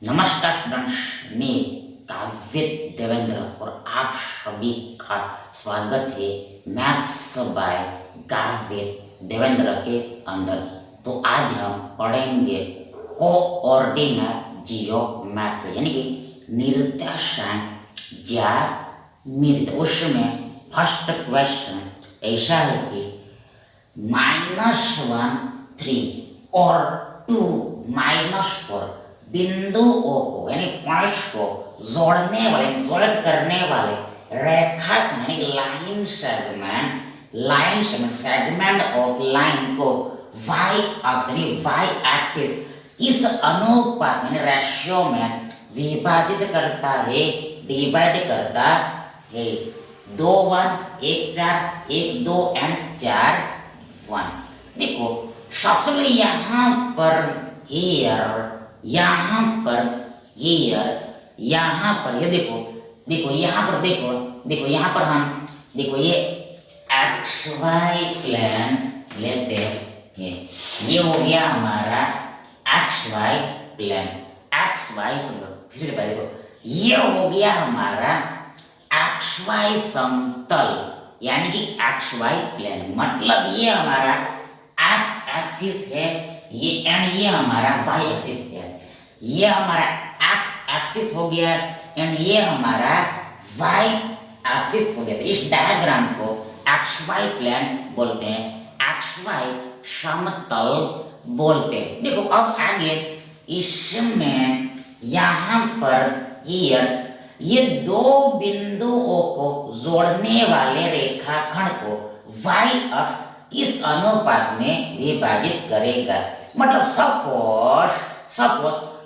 नमस्कार स्टूडेंट्स, मैं काव्य देवेंद्र और आप सभी का स्वागत है मैथ्स बाय काव्य देवेंद्र के अंदर। तो आज हम पढ़ेंगे कोऑर्डिनेट जियोमेट्री यानी कि निर्देशांक ज्यामिति। उसमें फर्स्ट क्वेश्चन ऐसा है कि -1 3 और 2 -4 बिंदुओं को यानी पॉइंट्स को जोड़ने वाले जोड़ करने वाले रेखाखंड यानी सेगमेंट ऑफ लाइन को वाई अक्ष यानी वाई एक्सिस इस अनुपात यानी रेशियो में विभाजित करता है, डिवाइड करता है। 2 1 1 4 1 2 एंड 4 1। देखो सबसे पहले यहाँ पर हियर, यहाँ पर हियर, यहाँ पर ये देखो देखो यहाँ पर देखो यहाँ पर हम देखो ये XY प्लेन लेते हैं। ये हो गया हमारा XY प्लेन, XY फिर से देखो ये हो गया हमारा XY समतल यानी कि XY प्लेन। मतलब ये हमारा X एक्सिस है ये एंड ये हमारा Y एक्सिस है। ये हमारा X एक्सिस हो गया एंड ये हमारा Y एक्सिस हो गया। तो इस डायग्राम को XY प्लेन बोलते हैं, XY समतल बोलते हैं। देखो अब आगे इसमें यहाँ पर ये दो बिंदुओं को जोड़ने वाले रेखाखंड को Y अक्ष किस अनुपात में विभाजित करेगा। मतलब सपोज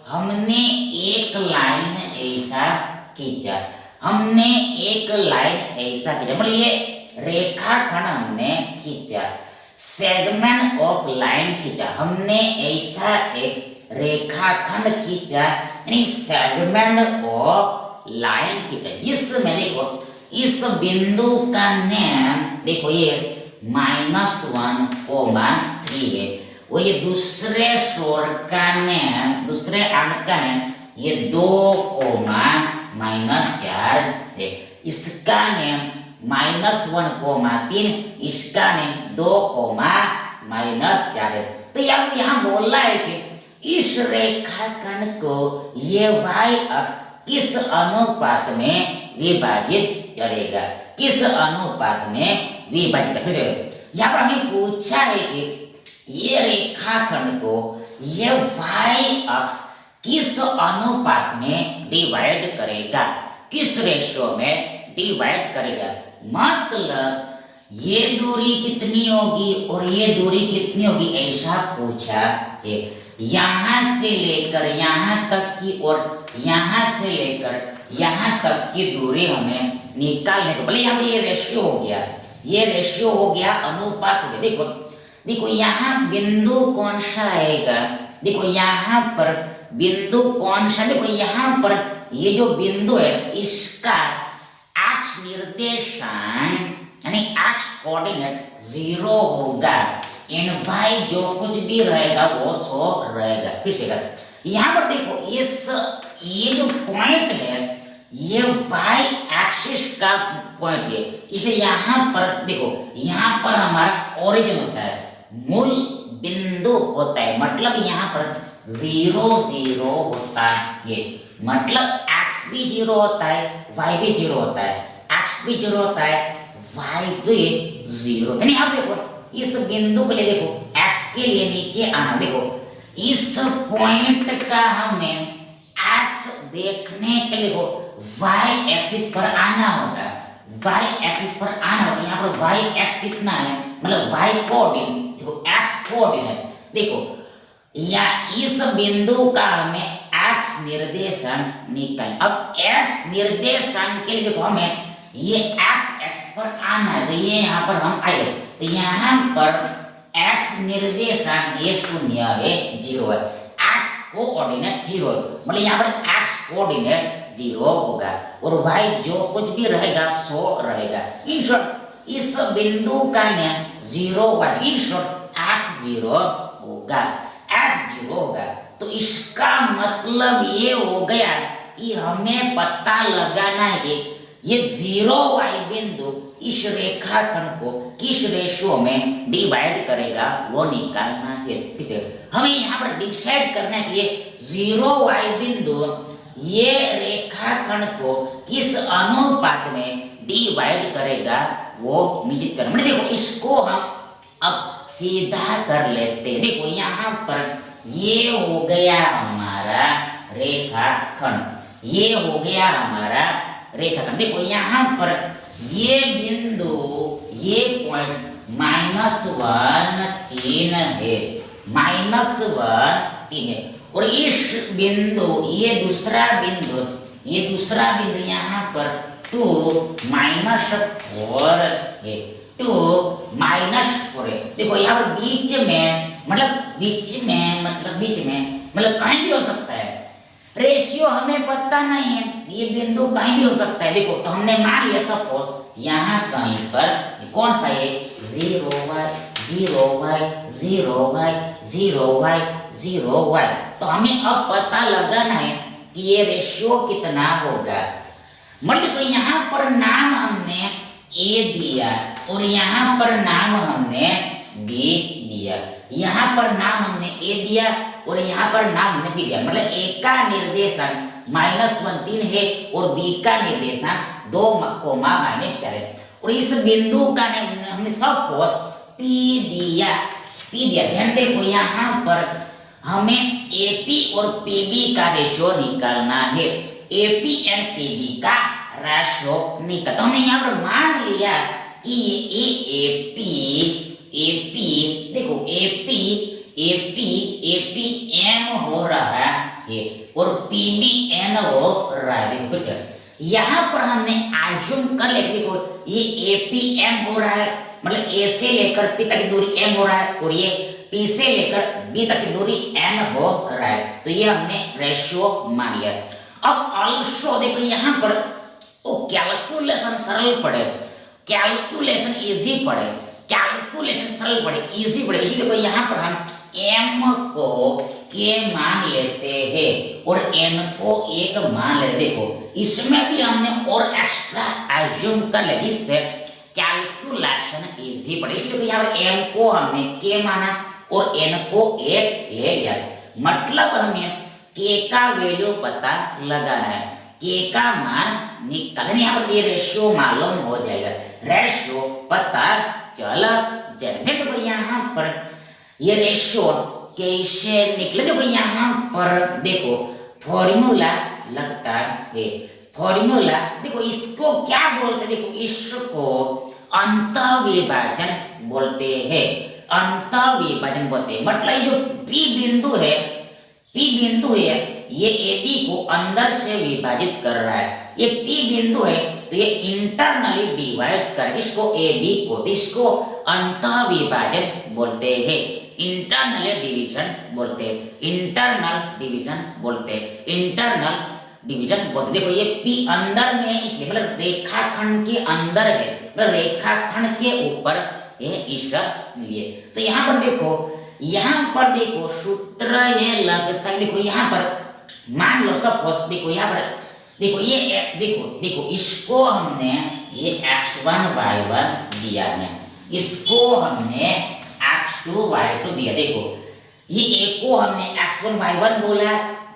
हमने एक लाइन ऐसा खींचा, मतलब ये रेखाखंड हमने खींचा, सेगमेंट ऑफ लाइन खींचा, हमने ऐसा एक रेखाखंड खींचा यानी सेगमेंट ऑफ लाइन खींचा जिसमें देखो इस बिंदु का नाम देखो ये -1,3 है और ये दूसरे शोर का नाम, दूसरे अंक का नाम ये 2,-4 है। इसका नाम -1,3, इसका नाम 2,-4 है। तो यहाँ बोल रहा है कि इस रेखाखंड को ये y अक्ष किस अनुपात में विभाजित करेगा, किस अनुपात में विभाजित करेगा। यहाँ पर हमें पूछा है कि ये रेखाखंड को ये y अक्ष किस अनुपात में डिवाइड करेगा, किस रेशियो में डिवाइड करेगा। मतलब ये दूरी कितनी होगी और ये दूरी कितनी होगी ऐसा पूछा है। यहाँ से लेकर यहाँ तक की और यहाँ से लेकर यहाँ तक की दूरी हमें निकालने को बोले। यहाँ पे ये रेशियो हो गया, ये रेशियो हो गया, अनुपात हो गया। देखो यहाँ बिंदु कौन सा आएगा, देखो यहाँ पर बिंदु कौन सा, देखो यहाँ पर ये जो बिंदु है इसका एक्स निर्देशांक यानी एक्स कोऑर्डिनेट 0 होगा एंड y जो कुछ भी रहेगा वो 100 रहेगा। फिर से यहाँ पर देखो ये जो पॉइंट है ये y एक्सिस का पॉइंट है, इसलिए यहाँ पर देखो यहाँ पर हमारा ओरिजिन होता है, मूल बिंदु होता है। मतलब यहाँ पर 0 0 होता है, मतलब x भी 0 होता है, y भी 0 होता है, x भी 0 होता है, y भी 0। यानी आप देखो इस बिंदु के लिए देखो x के लिए नीचे आना, देखो इस पॉइंट का हमें x देखने के लिए y एक्सिस पर आना होगा, y एक्सिस पर आना होगा। यहाँ पर y x कितना है, मतलब y कोऑर्डिनेट देखो x कोऑर्डिनेट देखो या इस बिंदु का हमें x निर्देशांक निकालना। अब x निर्देशांक के लिए देखो हमें ये x एक्सिस पर आना है, तो ये यहाँ पर हम आए, तो यहाँ पर x निर्देशांक ये 0 है, 0 है, x कोऑर्डिनेट 0 है, मतलब यहाँ पर x कोऑर्डिनेट 0 होगा और y जो कुछ भी रहेगा 100 रहेगा। इन शॉर्ट इस बिंदु का नाम 0 y, इन शॉर्ट x 0 होगा, x 0 होगा। तो इसका मतलब ये हो गया कि हमें पता लगाना है ये 0y बिंदु इस रेखाखंड को किस रेशियो में डिवाइड करेगा वो निकालना है। ठीक है, हमें यहाँ पर डिसाइड करना है कि ये 0y बिंदु ये रेखाखंड को किस अनुपात में डिवाइड करेगा वो निश्चित करना। मतलब देखो इसको हम अब सीधा कर लेते हैं। देखो यहाँ पर ये हो गया हमारा रेखाखंड, ये हो गया हमारा रेखाखंड। देखो यहाँ पर ये बिंदु ये पॉइंट -1 3 है, -1 3 है, और इस बिंदु ये दूसरा बिंदु यहाँ पर 2 -4 है, 2 -4 है। देखो यहाँ पर बीच में कहीं भी हो सकता है, रेशियो हमें पता नहीं है, ये बिंदु कहीं भी हो सकता है। देखो तो हमने मान लिया सपोज यहाँ कहीं पर कौन सा है 0y 0y 0y 0y 0y, तो हमें अब पता लगाना है कि ये रेशियो कितना होगा। मतलब यहाँ पर नाम हमने A दिया और यहाँ पर नाम हमने B दिया, यहाँ पर नाम हमने A दिया और यहाँ पर नाम हमने B दिया। मतलब A का निर्देशांक -1 3 है और B का निर्देशांक 2, -4 है, और इस बिंदु का हमने सपोज P दिया। ध्यान देखो यहाँ पर हमें AP और PB का रेशियो निकालना है, AP एंड PB का रेशियो निकाल। तो हमने यहाँ पर मान लिया कि ये AP देखो AP M हो रहा है और PB N हो रहा है। देखो यहाँ पर हमने आज्यूम कर ले, देखो ये AP M हो रहा है, मतलब A से लेकर P तक की दूरी M हो रहा है और ये P से लेकर B तक की दूरी N हो रहा है, तो ये हमने रेशियो मान लिया। अब ऑल्सो देखो यहाँ पर कैलकुलेशन सरल पड़े, कैलकुलेशन इजी पड़े, इसलिए देखो यहाँ पर हम m को k मान लेते हैं और n को 1 मान लेते। देखो इसमें भी हमने और एक्स्ट्रा एज्यूम कर लिया जिससे कैलकुलेशन इजी पड़े, इसलिए यहाँ पर m को हमने k माना और n को 1 ले लिया। मतलब हमें k का वैल्यू पता लगाना है, k का मान निकालना, यहाँ पर ये रेशियो मालूम हो जाएगा, रेशियो पता चला जाएगा। देखो यहाँ पर ये रेशियो कैसे निकले, देखो यहाँ पर देखो फॉर्मूला लगता है, फॉर्मूला देखो इसको क्या बोलते हैं, देखो इसको अंतःविभाजन बोलते हैं, अंतःविभाजन बोलते हैं। मतलब ये जो P बिंदु है ये AB को अंदर से विभाजित कर रहा है, ये P बिंदु है तो ये इंटरनली डिवाइड कर, इसको AB को इसको अंतःविभाजन बोलते हैं, इंटरनल डिवीजन बोलते हैं, इंटरनल डिवीजन बोलते। देखो ये P अंदर में है इसलिए, मतलब रेखाखंड के अंदर है, मतलब रेखाखंड के ऊपर है इसलिए। तो यहाँ पर देखो सूत्र ये लगता है, देखो यहाँ पर मान लो सपोज देखो यहाँ पर देखो ये देखो इसको हमने ये x1 y1 दिया है, इसको हमने x2 y2 दिया। देखो ये A को हमने x1 y1 बोला,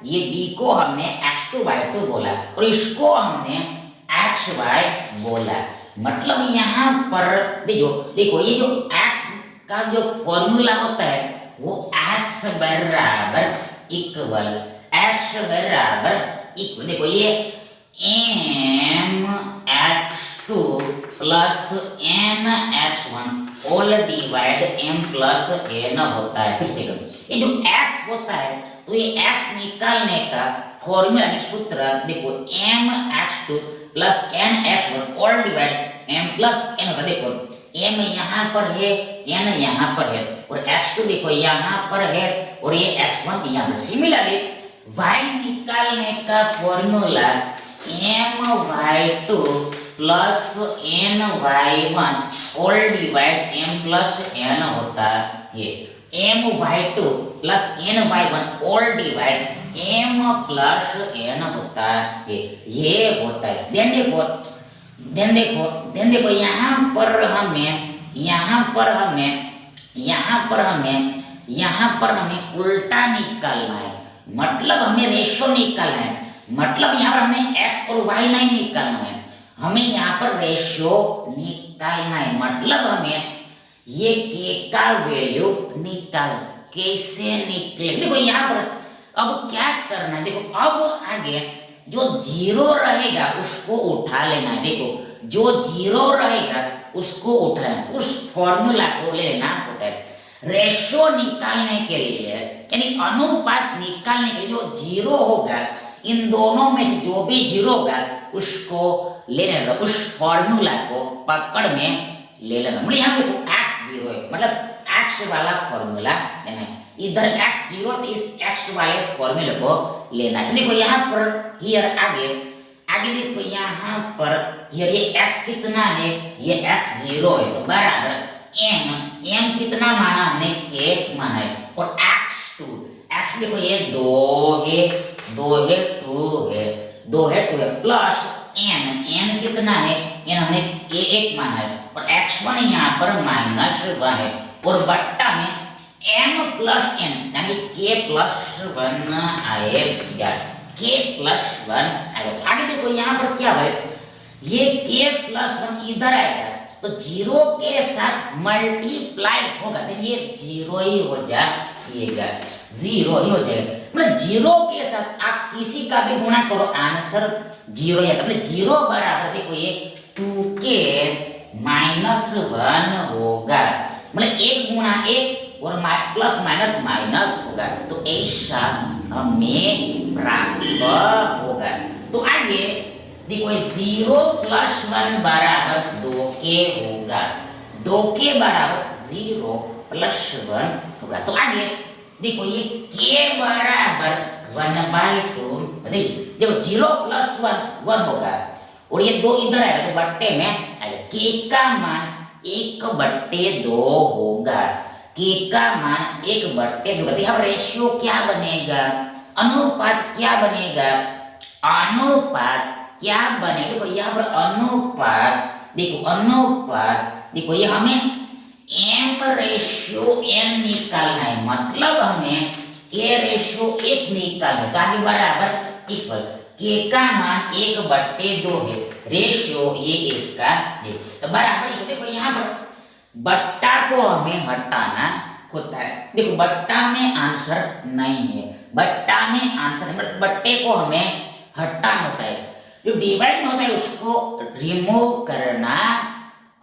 ये B को हमने x2 y2 बोला और इसको हमने xy बोला। मतलब यहाँ पर देखो ये जो x का जो फॉर्मूला होता है वो x बराबर इक्वल देखो ये mx2 plus nx1 all divide m plus n होता है। फिर से ये जो x होता है तो ये x निकालने का फॉर्मूला सूत्र देखो mx2 plus nx1 all divide m plus n होता है। देखो m यहाँ पर है, n यहाँ पर है और x2 देखो यहाँ पर है और ये x1 यहाँ पर। सिमिलरली y निकालने का formula my2 plus ny1 all divide m plus n होता है। M Y two plus N Y one all divide M plus N होता है, ये होता है। ध्यान देखो यहाँ पर हमें उल्टा निकालना है, मतलब हमें रेशो निकालना है, मतलब यहाँ पर हमें x और y नहीं निकालना है, हमें यहाँ पर रेशियो निकालना है, मतलब हमें ये k का वैल्यू कैसे निकले। देखो यहाँ पर अब क्या करना है, देखो अब आगे जो जीरो रहेगा उसको उठा लेना है। देखो जो जीरो रहेगा उसको उठाना, उस फॉर्मूला को लेना होता है। रेशो निकालने के लिए यानी अनुपात निकालने के लिए जो जीरो होगा, इन दोनों में से जो भी जीरो होगा उसको ले लेना, उस फॉर्मूला को पकड़ में ले लेना। मतलब यहाँ देखो x जीरो है, मतलब x वाला फॉर्मूला लेना है, इधर x जीरो तो इस x वाले फॉर्मूले को लेना है। तो देखो यहाँ पर हियर आगे देखो यहाँ पर हियर ये x कितना है, ये x जीरो है, तो बराबर m कितना माना हमने, k माना है, और x देखो ये 2 है 2 है प्लस n कितना है, n हमने एक माना है, और x1 यहाँ पर -1 है, और बट्टा में m प्लस n यानी k प्लस 1 आएगा, तो आगे देखो यहाँ पर क्या है, ये k प्लस 1 इधर आएगा तो जीरो के साथ मल्टीप्लाई होगा, तो ये जीरो ही हो जाएगा, मतलब जीरो के साथ आप किसी का भी गुणा करो आंसर जीरो ही आता, मतलब जीरो बराबर देखो ये 2k -1 होगा, मतलब 1 गुणा 1 और प्लस माइनस होगा, तो ऐसा हमें प्राप्त होगा। तो आगे देखो 0 + 1 बराबर 2k होगा, 2k बराबर 0 + 1 होगा। तो आगे देखो ये k बराबर 1/2, देखो 0 + 1 होगा, और ये 2 इधर आएगा तो बट्टे में आएगा, k का मान 1/2 होगा, k का मान 1/2, यहाँ रेशियो क्या बनेगा, अनुपात क्या बनेगा, देखो यहाँ पर अनुपात देखो ये हमें m/n निकालना है, मतलब हमें k/1 निकालना है, तो आगे बराबर इक्वल k का मान 1/2 है, रेशियो ये 1 का है, तो बराबर देखो यहाँ पर बट्टा को हमें हटाना होता है। देखो बट्टा में आंसर नहीं है, बट्टे को हमें हटाना होता है, जो डिवाइड में होता है उसको रिमूव करना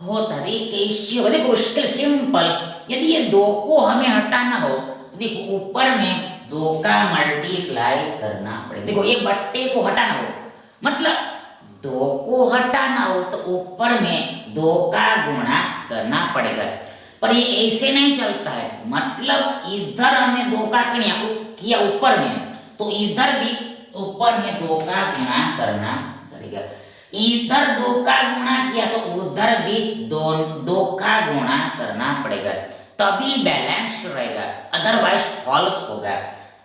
होता है। कैसे होगा, देखो सिंपल, यदि ये 2 को हमें हटाना हो तो देखो ऊपर में 2 का मल्टीप्लाई करना पड़ेगा। देखो ये बट्टे को हटाना हो मतलब 2 को हटाना हो तो ऊपर में 2 का गुणा करना पड़ेगा, पर ये ऐसे नहीं चलता है, मतलब इधर हमने 2 का किया ऊपर में, तो इधर भी ऊपर में 2 का गुणा करना पड़ेगा, इधर 2 का गुणा किया तो उधर भी 2 का गुणा करना पड़ेगा, तभी बैलेंस रहेगा, अदरवाइज फॉल्स होगा।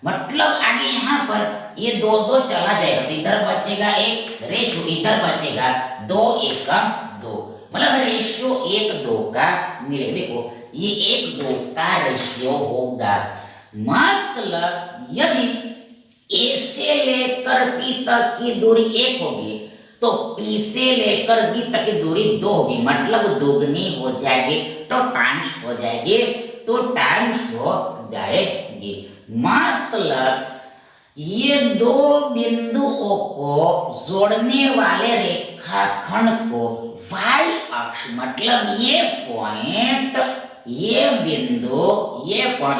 मतलब आगे यहाँ पर ये 2 चला जाएगा तो इधर बचेगा 1, रेशियो इधर बचेगा 2 1 2, मतलब रेशियो 1-2 का मिले। देखो ये 1-2 का रेशियो होगा, मतलब यदि ए से लेकर पी तक की दूरी 1 होगी तो पी से लेकर बी तक की दूरी 2 होगी, मतलब दोगुनी हो जाएगी, तो टाइम्स हो जाएगी, मतलब ये 2 बिंदुओं को जोड़ने वाले रेखाखंड को y अक्ष, मतलब ये पॉइंट ये बिंदु 1-2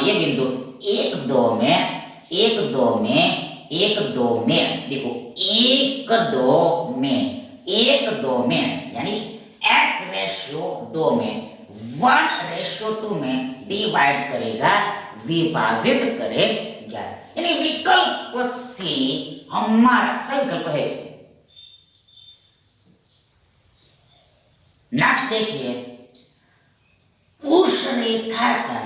में देखो 1-2 में यानी 1:2 में 1:2 में डिवाइड करेगा, विभाजित करेगा, यानी विकल्प सी हमारा सही विकल्प है। नेक्स्ट देखिए, उस रेखा का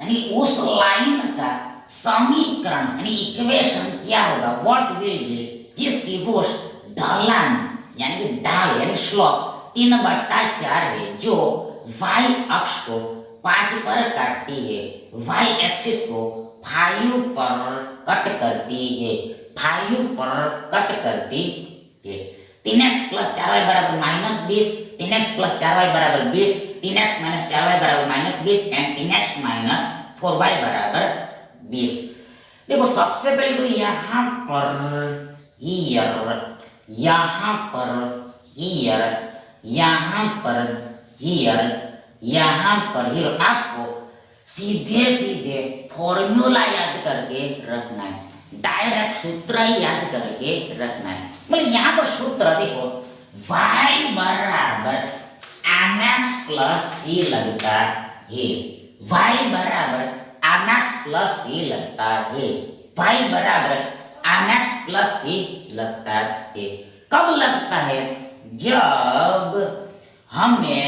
यानी उस लाइन का समीकरण यानी इक्वेशन क्या होगा, व्हाट विल बी, जिसकी वो ढलान यानी कि ढाल यानी स्लोप 3/4 है, जो y अक्ष को 5 पर काटती है, y एक्सिस को 5 पर कट करती है, 5 पर कट करती है। 3x + 4y = -20, 3x + 4y = 20, 3x - 4y = -20 and 3x - 4y = 20। देखो सबसे पहले तो यहाँ पर हियर, यहाँ पर हियर, यहाँ पर हियर, यहाँ पर हियर, आपको सीधे सीधे फॉर्मूला याद करके रखना है, डायरेक्ट सूत्र ही याद करके रखना है। मतलब यहाँ पर सूत्र देखो, y बराबर mx + c लगता है, y बराबर mx + c लगता है, y बराबर mx + c लगता है। कब लगता है, जब हमें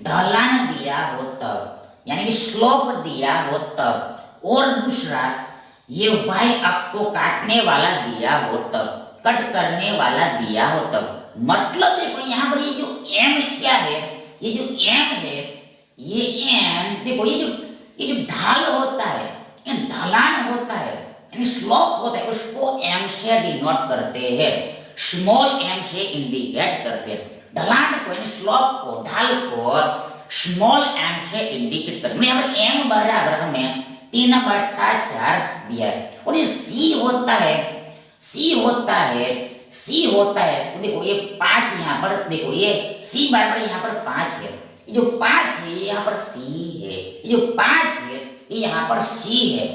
ढलान दिया हो तब, यानी कि स्लोप दिया हो तब, और दूसरा ये y अक्ष को काटने वाला दिया हो तब, कट करने वाला दिया हो तब। मतलब देखो यहाँ पर ये जो m क्या है, ये जो m है, ये m देखो, ये जो ढाल होता है, ये ढलान होता है यानी स्लोप होता है, उसको m से डिनोट करते हैं, स्मॉल m से इंडिकेट करते हैं। ढलान को यानी स्लोप को, ढाल को स्मॉल m से इंडिकेट करते हैं। यहाँ पर m बराबर हमें 3/4 दिया है, और ये c होता है, c होता है, c होता है, तो देखो ये 5 यहाँ पर, देखो ये c बराबर यहाँ पर 5 है, ये जो 5 है ये यहाँ पर c है, ये जो 5 है ये यहाँ पर c है।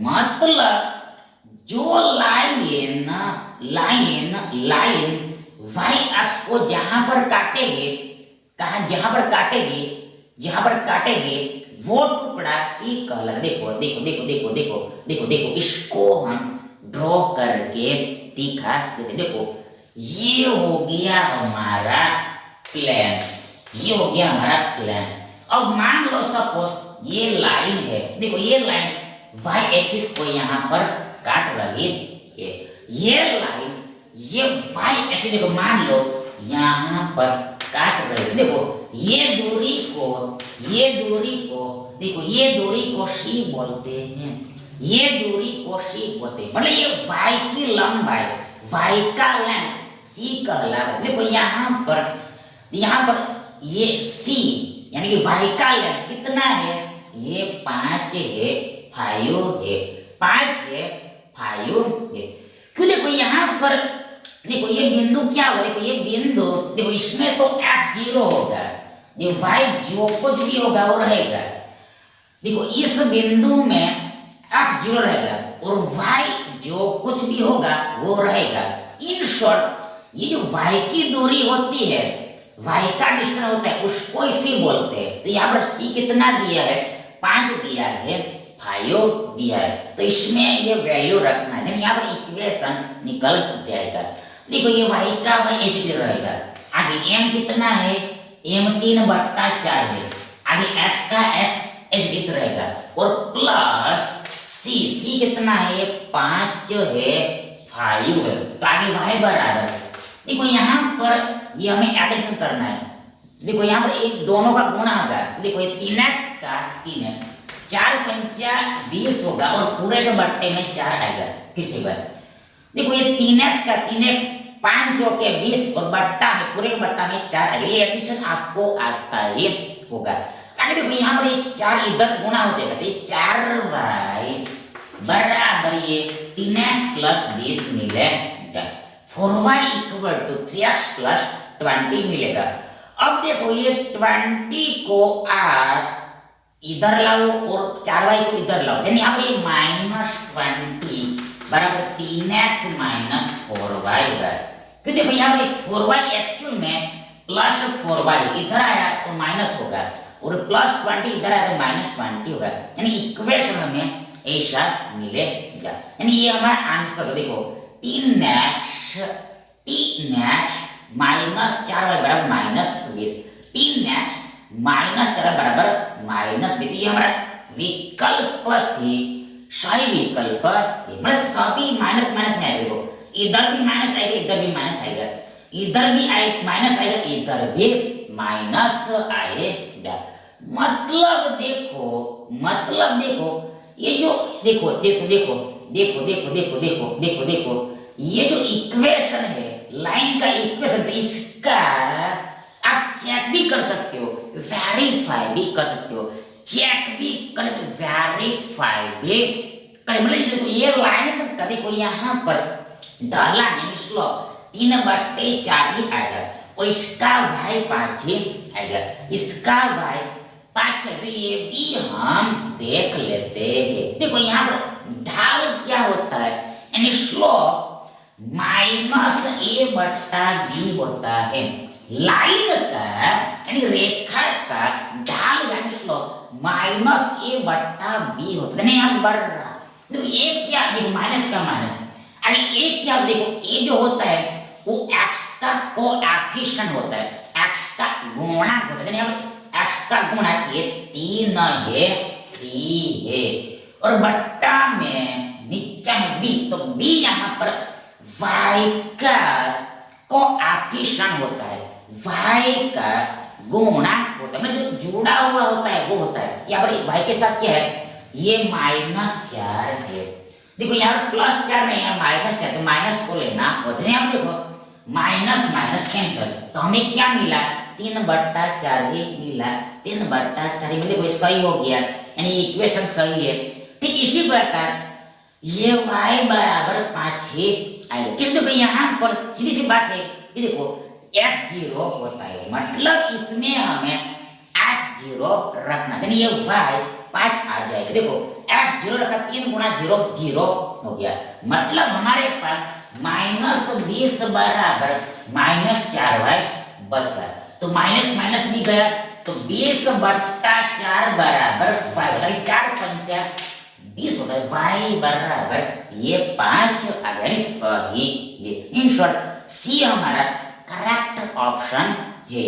मतलब जो लाइन y अक्ष को जहां पर काटेगी, जहां पर काटेगी वो टुकड़ा c कहलाता। देखो देखो देखो देखो देखो देखो देखो, इसको हम ड्रॉ करके दिखा देते। देखो ये हो गया हमारा प्लेन, ये हो गया हमारा प्लेन। अब मान लो सपोज ये लाइन है, देखो ये लाइन y एक्सिस को यहाँ पर काट रही है, ये लाइन ये y एक्सिस देखो मान लो यहाँ पर काट रही है। देखो ये दूरी को देखो, ये दूरी को c बोलते हैं, ये दूरी को c बोलते हैं। मतलब ये y की लंबाई, y का लेंथ c कहलाता है। देखो यहाँ पर ये c यानी कि y का लेंथ कितना है, ये 5 है, 5 है, 5 है, 5 है। क्यों, देखो यहाँ पर देखो ये बिंदु क्या होगा, देखो ये बिंदु देखो, इसमें तो x 0 होगा, ये y जो कुछ भी होगा वो रहेगा। देखो इस बिंदु में x 0 रहेगा और y जो कुछ भी होगा वो रहेगा। इन शॉर्ट ये जो y की दूरी होती है, y का डिस्टेंस होता है, उसको इसी बोलते हैं। तो यहाँ पर c कितना दिया है, 5 दिया है, 5 दिया है, तो इसमें ये वैल्यू रखना है, यहाँ पर इक्वेशन निकल जाएगा। देखो ये y का y ऐसे रहेगा, आगे m कितना है, m 3/4 है, आगे x का x ऐसे रहेगा, और प्लस c कितना है, 5 है, 5 है, तो आगे y बराबर। देखो यहाँ पर ये हमें एडिशन करना है। देखो यहाँ पर एक दोनों का गुणा होगा, देखो ये 3x का 3x, 4 × 5 = 20 होगा, और पूरे के बट्टे में 4 आएगा। फिर से बार देखो ये 3x का 3x, 5 × 20 और बट्टा में, पूरे के बट्टा में 4 आएगा। ये एडिशन आपको आता ही होगा। आगे देखो यहाँ पर ये 4 इधर गुणा हो जाएगा, तो ये 4y बराबर ये 3x + 20 मिलेगा, 4y = 3x + 20 मिलेगा। अब देखो ये 20 को आप इधर लाओ और 4y को इधर लाओ, यानी यहाँ पे -20 बराबर 3x - 4y है। तो देखो यहाँ पे 4y एक्चुअल में +4y इधर आया तो माइनस होगा, और +20 इधर आया तो -20 होगा, यानी इक्वेशन हमें ऐसा मिलेगा। यानी ये हमारा आंसर देखो 3x - 4y बराबर -20, 3x - 4y बराबर -20, ये हमारा विकल्प सी सही विकल्प है। मतलब सभी माइनस माइनस में आएगा। देखो इधर भी माइनस आएगा, इधर भी माइनस आएगा, इधर भी माइनस आएगा, इधर भी माइनस आएगा। मतलब देखो ये जो देखो ये जो इक्वेशन है, लाइन का इक्वेशन, तो इसका आप चेक भी कर सकते हो, वेरीफाई भी कर सकते हो, चेक भी कर सकते हो, वेरीफाई भी कर। मतलब देखो ये लाइन का देखो यहाँ पर ढलान यानी स्लोप 3/4 ही आएगा और इसका y 5 ही आएगा, इसका y 5 है। तो ये भी हम देख लेते हैं। देखो यहाँ पर ढाल क्या होता है, यानी स्लोप -a/b होता है। लाइन का यानी रेखा का ढाल यानी स्लोप -a/b होता है। यहाँ बढ़ रहा, तो ये क्या, देखो माइनस का माइनस, अरे ये क्या, देखो ये जो होता है वो x का कोएफिशिएंट होता है, x का गुणक होता है। यहाँ पर x का गुणक ये 3 है, 3 है, और बट्टा में नीचे में b, तो b यहाँ पर y का कोएफिशिएंट होता है, y का गुणक होता है, मतलब जो जुड़ा हुआ होता है वो होता है। यहाँ पर y के साथ क्या है, ये -4 है। देखो यहाँ पर +4 नहीं है, -4, तो माइनस को लेना होता है। यहाँ देखो माइनस माइनस कैंसिल, तो हमें क्या मिला, 3/4 ही मिला, 3/4 ही। देखो सही हो गया, यानी इक्वेशन सही है। ठीक इसी प्रकार ये y बराबर 5 ही आएगा। किस देखो यहाँ पर सीधी सी बात है कि देखो x0 होता है, मतलब इसमें हमें x0 रखना, यानी ये y 5 आ जाएगा। देखो x0 रखा, 3 गुणा 0 0 हो गया, मतलब हमारे पास -20 बराबर -4y बचा। तो माइनस माइनस भी गया, तो 20/4 बराबर y, 4×5 20 होता है, y बराबर ये 5 आ गया, यानी सही। ये इन शॉर्ट सी हमारा करेक्ट ऑप्शन है।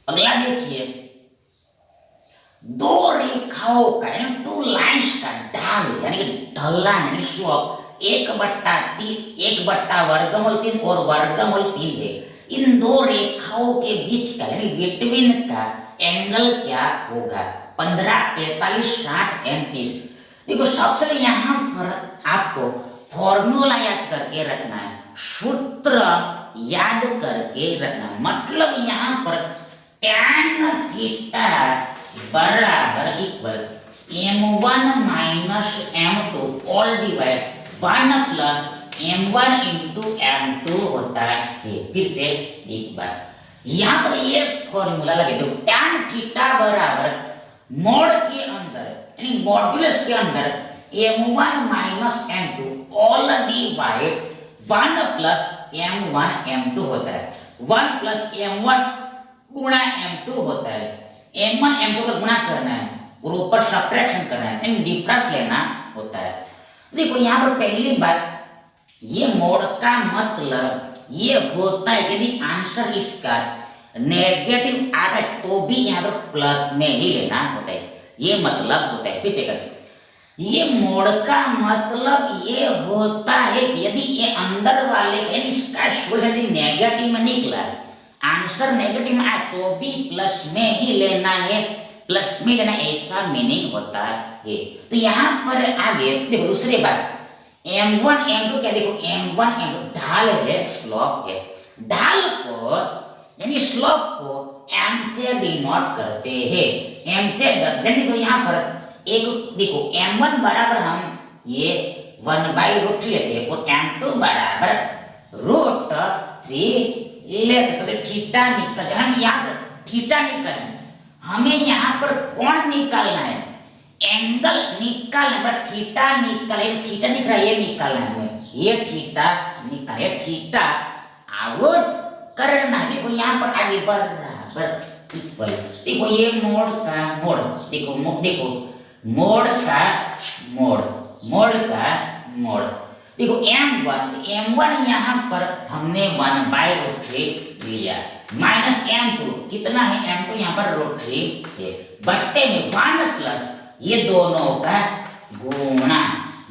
अगला देखिए, दो रेखाओं का यानी 2 लाइंस का ढाल यानी ढलान यानी स्लोप 1/3 और वर्गमूल 3 है। इन दो रेखाओं के बीच का यानी बिटवीन का एंगल क्या होगा, 15, 45, 60, 39। देखो सबसे यहाँ पर आपको फॉर्मूला याद करके रखना है, सूत्र याद करके रखना। मतलब यहाँ पर tan थीटा बराबर equal m1 minus m2 all divide 1 plus m1 into m2 होता है। फिर से एक बार यहाँ पर ये फॉर्मूला लगे दो, tan थीटा बराबर मोड के अंदर यानी मॉड्यूलस के अंदर m1 minus m2 all divide 1 plus m1 m2 होता है। 1 प्लस m1 गुणा m2 होता है, m1 m2 का गुणा करना है और ऊपर सब्ट्रैक्शन करना है, यानी डिफरेंस लेना होता है। देखो यहाँ पर पहली बात ये मोड का मतलब ये होता है यदि आंसर इसका नेगेटिव आता है तो भी यहाँ पर प्लस में ही लेना होता है, ये मतलब होता है। फिर से कर, ये मोड का मतलब ये होता है कि यदि ये अंदर वाले यानी इसका सोल्यूशन नेगेटिव में निकला, आंसर नेगेटिव में आया तो भी प्लस में ही लेना है, प्लस में लेना, ऐसा मीनिंग होता है। तो यहाँ पर आगे देखो दूसरी बात m1 m2 क्या, देखो m1 m2 ढाल है, स्लोप है। ढाल को यानी स्लोप को m से डिनोट करते हैं, m से 10। देखो यहाँ पर एक देखो m1 बराबर हम ये 1/√3 लेते हैं और m2 बराबर √3 लेते, तो थीटा निकल, हम यहाँ पर थीटा निकल, हमें यहाँ पर कोण निकालना है, एंगल निकालना है, थीटा निकाले, थीटा निकला ये निकालना है हमें, ये थीटा निकाले, थीटा आउट करना है। देखो यहाँ पर आगे बराबर इक्वल, देखो ये मोड़ का मोड़, देखो देखो मोड़ का मोड़, मोड़ का मोड़, देखो m1 यहाँ पर हमने 1/√3 लिया, माइनस m2 कितना है, m2 यहाँ पर √3 है, बट्टे में 1 प्लस ये दोनों का गुणा,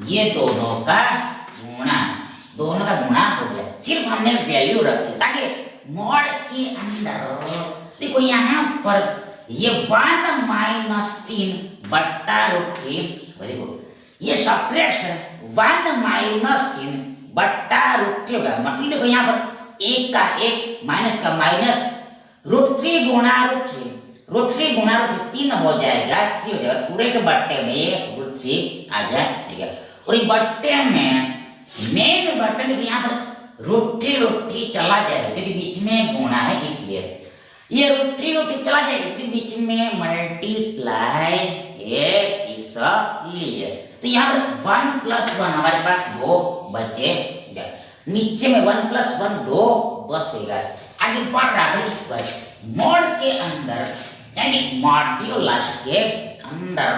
ये दोनों का गुणा, दोनों का गुणा हो गया, सिर्फ हमने वैल्यू रखी ताकि मोड के अंदर देखो यहाँ पर ये 1 माइनस 3 बट्टा √3, देखो ये सब्ट्रैक्शन 1 माइनस 3 बट्टा √3 होगा, मतलब देखो यहाँ पर एक का एक माइनस का माइनस, √3 गुणा √3, √3 गुणा √3 3 हो जाएगा, 3 हो जाएगा, पूरे के बट्टे में ये √3 आ जाएगा, और ये बट्टे में मेन बट्टे में यहाँ पर √3 चला जाएगा क्योंकि बीच में गुणा है, इसलिए ये √3 चला जाएगा क्योंकि बीच में मल्टीप्लाई है, इसलिए तो यहाँ पर 1 + 1 हमारे पास 2 बचेगा, नीचे में 1 + 1 2 बचेगा, आगे बढ़ रहा है मोड के अंदर यानी मॉड्यूलस के अंदर,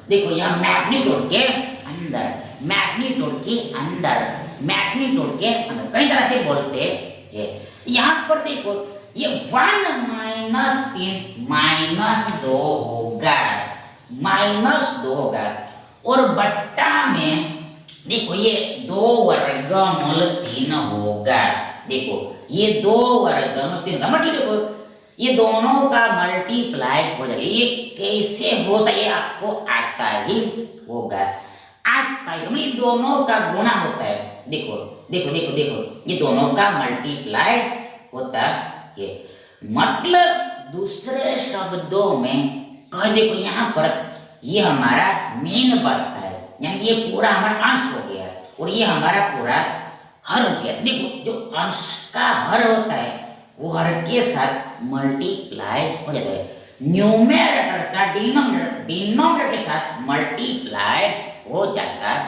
देखो यहाँ मैग्नीट्यूड के अंदर, मैग्नीट्यूड के अंदर, मैग्नीट्यूड के अंदर कई तरह से बोलते हैं। यहाँ पर देखो ये 1 माइनस 3 माइनस 2 होगा, माइनस 2 होगा, और बट्टा में देखो ये 2 वर्गमूल 3 होगा, देखो ये 2 वर्गमूल 3 का मतलब देखो ये दोनों का मल्टीप्लाई हो जाएगा, ये कैसे होता है ये आपको आता ही होगा, आता है मतलब दोनों का गुणा होता है, देखो देखो देखो देखो ये दोनों का मल्टीप्लाई होता है, मतलब दूसरे शब्दों में कह देखो यहाँ पर ये हमारा मेन बट्टा है, यानी ये पूरा हमारा अंश हो गया और ये हमारा पूरा हर हो गया, देखो जो अंश का हर होता है वो हर के साथ मल्टीप्लाई हो जाता है, न्यूमेरेटर का डिनोमिनेटर के साथ मल्टीप्लाई हो जाता है,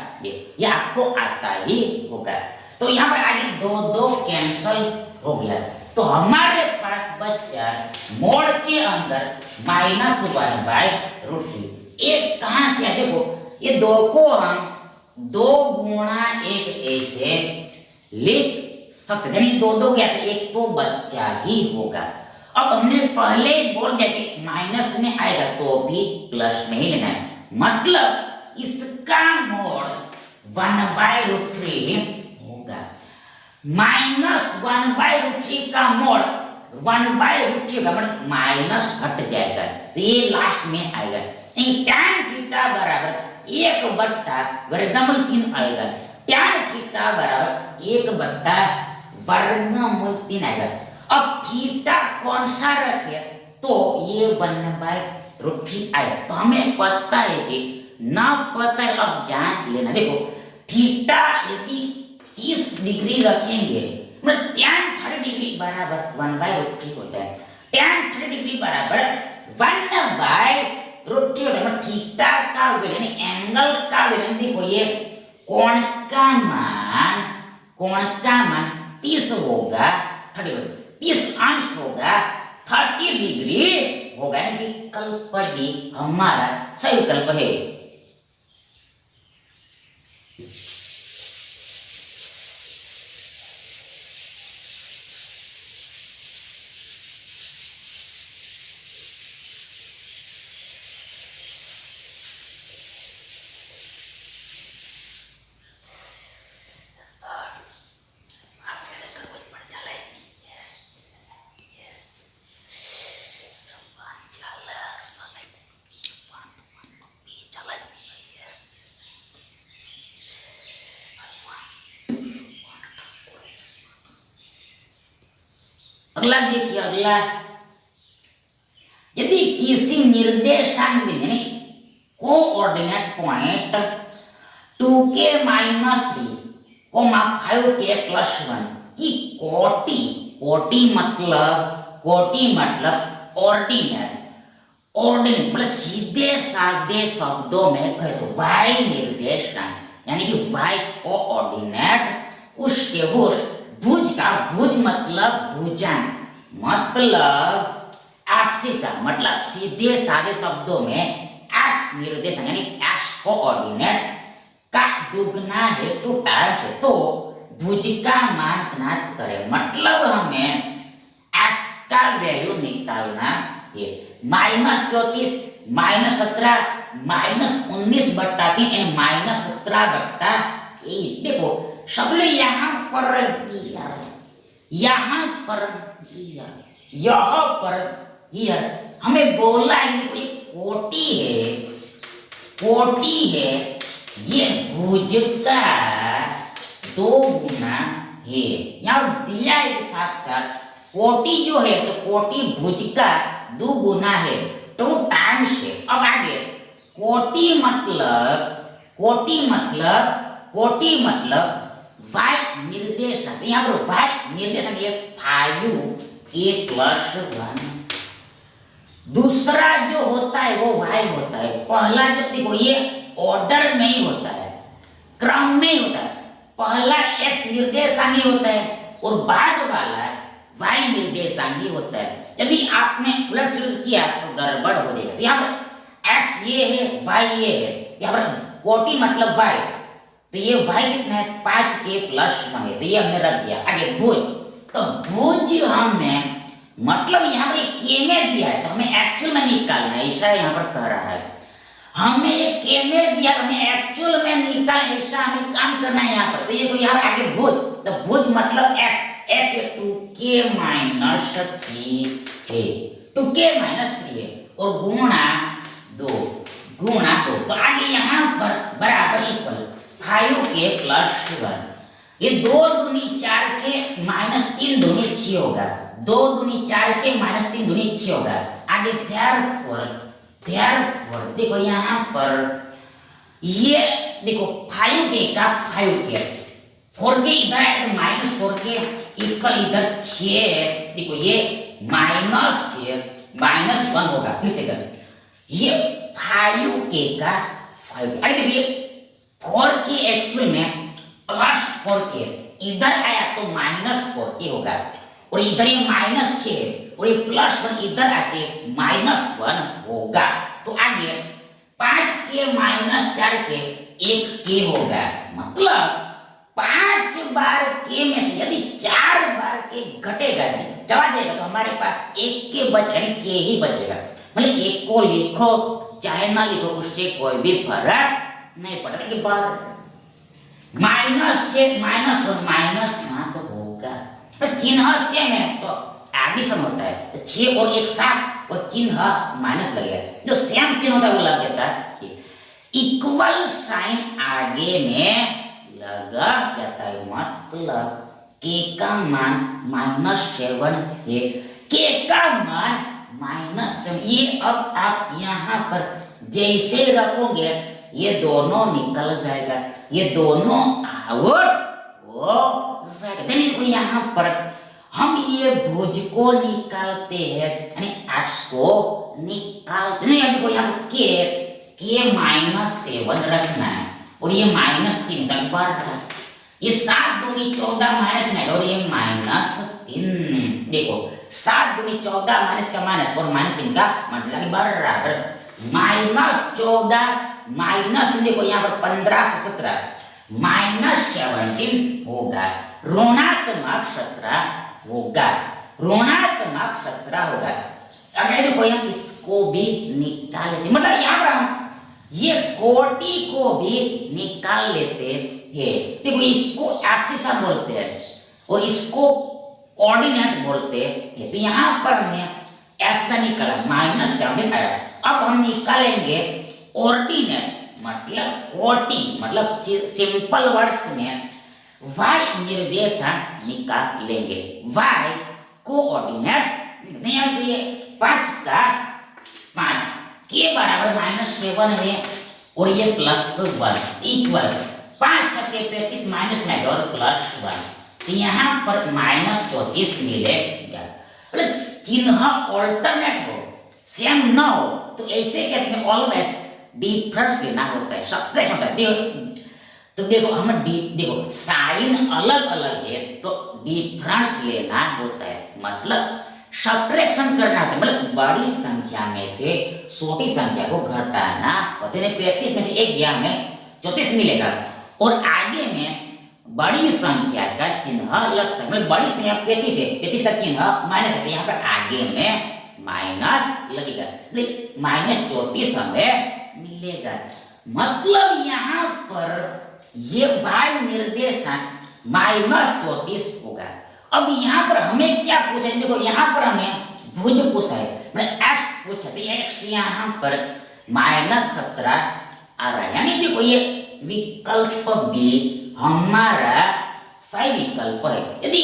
ये आपको आता ही होगा। तो यहाँ पर आगे 2 कैंसल हो गया, तो हमारे पास बचा मोड के अंदर -1/√3, एक कहाँ से है देखो ये 2 को हम 2 गुणा 1 ऐसे लिख सकते हैं, 2 गया तो एक तो बच्चा ही होगा। अब हमने पहले बोल दिया कि माइनस में आएगा तो भी प्लस में ही लेना है, मतलब इसका मोड 1/√3 होगा, -1/√3 का मोड 1/√3 का मतलब माइनस हट जाएगा तो ये लास्ट में आएगा, tan थीटा बराबर 1/√3 आएगा, tan थीटा बराबर 1/√3 आएगा। अब थीटा कौन सा रखे तो ये 1/√3 आए, तो हमें पता है कि ना पता है अब जान लेना, देखो थीटा यदि 30 डिग्री रखेंगे मतलब tan 30 डिग्री बराबर 1/√3 होता है, tan 30 डिग्री बराबर 1/√3 होता है, मतलब थीटा का वैल्यू यानी एंगल का वैल्यू देखो ये कोण का मान 30 होगा, 30 अंश होगा, 30 डिग्री होगा, यानी विकल्प डी हमारा सही विकल्प है। अगला देखिए, अगला यदि किसी निर्देशांक बिंदु यानी कोऑर्डिनेट पॉइंट 2k - 3, 5k + 1 की कोटि मतलब ऑर्डिनेट मतलब सीधे साधे शब्दों में कहे तो y निर्देशांक यानी कि y कोऑर्डिनेट उसके भुज का भुज मतलब भुजांक मतलब एक्सिस मतलब सीधे साधे शब्दों में x निर्देशांक यानी x कोऑर्डिनेट का दुगना है 2 टाइम्स है, तो भुज का मान ज्ञात करें। मतलब हमें x का वैल्यू निकालना है -34 -17 -19/3 यानी -17/8। देखो सब लोग यहाँ पर हमें बोला है कि कोई कोटि है ये भुज का 2 गुना है। यहाँ दिया है साथ साथ कोटि जो है तो कोटि भुज का 2 गुना है, 2 टाइम्स है। अब आगे कोटि मतलब y निर्देशांक, यहाँ पर y निर्देशांक ये 5k + 1। दूसरा जो होता है वो y होता है। पहला जो देखो ये ऑर्डर नहीं होता है, क्रम नहीं होता है। पहला x निर्देशांक ही होता है और बाद वाला y निर्देशांक ही होता है। यदि आपने उलट सुलट किया तो गड़बड़ हो जाएगा। यहाँ पर x ये है, y ये है, यहाँ पर कोटि मतलब y, तो ये y कितना है 5k + 1 है, तो ये हमने रख दिया। आगे भुज, तो भुज हमें मतलब यहाँ पर k में दिया है तो हमें एक्चुअल में निकालना है, ऐसा यहाँ पर कह रहा है। हमें ये k में दिया, हमें एक्चुअल में निकालना, ऐसा हमें काम करना है यहाँ पर। तो ये यहाँ आगे भुज, तो भुज मतलब x 2k - 3 है, 2k - 3 है और गुणा 2 तो आगे यहाँ पर बराबर इक्वल 5k + 1। ये 2 दूनी 4k -3 दूनी 6 होगा, 2 दूनी 4k -3 दूनी 6 होगा। आगे therefore देखो यहाँ पर ये देखो 5k का 5k, 4k इधर है तो -4k इक्वल इधर 6, देखो ये -6 -1 होगा। फिर से कर ये 5k का 5k, अरे देखिए 4k एक्चुअल में +4k इधर आया तो -4k होगा और इधर ये -6 और ये +1 इधर आके -1 होगा। तो आगे 5k - 4k 1k होगा। मतलब 5 बार k में से यदि 4 बार k घटेगा चला जाएगा तो हमारे पास 1k बचेगा, k ही बचेगा। मतलब 1 को लिखो चाहे ना लिखो उससे कोई भी फर्क नहीं पड़ता कि बार -6 -1 -1 तो होगा। पर चिन्ह सेम है तो एडिशन होता है, 6 और 1 7 और चिन्ह माइनस लगेगा, जो सेम चिन्ह होता है वो लग जाता है। इक्वल साइन आगे में लगा जाता है, मतलब k का मान -7 है, k का मान -7। ये अब आप यहाँ पर जैसे रखोगे ये दोनों निकल जाएगा, ये दोनों आउट हो जाएगा। देखो यहाँ पर हम ये भुज को निकालते हैं यानी x को निकालते हैं। देखो यहाँ पर k -7 रखना है और ये -3 तक बढ़ रहा है, ये 7 दूनी 14 माइनस में और ये -3। देखो 7 दूनी 14 माइनस का माइनस और -3 का मतलब बराबर -14 -3। देखो यहाँ पर 15 से 17 -17 होगा, ऋणात्मक 17 होगा, ऋणात्मक 17 होगा। अगर देखो हम इसको भी निकाल लेते, मतलब यहाँ पर हम ये कोटि को भी निकाल लेते हैं। देखो इसको एक्सिस बोलते हैं और इसको कोऑर्डिनेट बोलते हैं। तो यहाँ पर हमने f से निकाला -17 आया। अब हम निकालेंगे ऑर्डिनेट मतलब कोटि, मतलब सिंपल वर्ड्स में y निर्देशांक निकाल लेंगे। y कोऑर्डिनेट नहीं ये 5 का 5 के बराबर -7 है और ये +1 इक्वल 5 छक्के 35 माइनस में और +1 तो यहाँ पर -34 मिलेगा। चिन्ह ऑल्टरनेट हो सेम न हो तो ऐसे केस में ऑलवेज डिफरेंस लेना होता है, सब्ट्रैक्शन होता है। तो देखो हम देखो साइन अलग अलग है तो डिफरेंस लेना होता है, मतलब सब्ट्रैक्शन करना होता है, मतलब बड़ी संख्या में से छोटी संख्या को घटाना होता है। 35 में से 1 गया हमें 34 मिलेगा और आगे में बड़ी संख्या का चिन्ह लगता है, मतलब बड़ी संख्या 35 है, 35 का चिन्ह माइनस है, यहाँ पर आगे में माइनस लगेगा, -34 हमें मिलेगा। मतलब यहाँ पर ये y निर्देशांक -34 होगा। अब यहाँ पर हमें क्या पूछा है, देखो यहाँ पर हमें भुज पूछा है, मतलब x पूछा तो ये x यहाँ पर -17 आ रहा है, यानी देखो ये विकल्प बी हमारा सही विकल्प है। यदि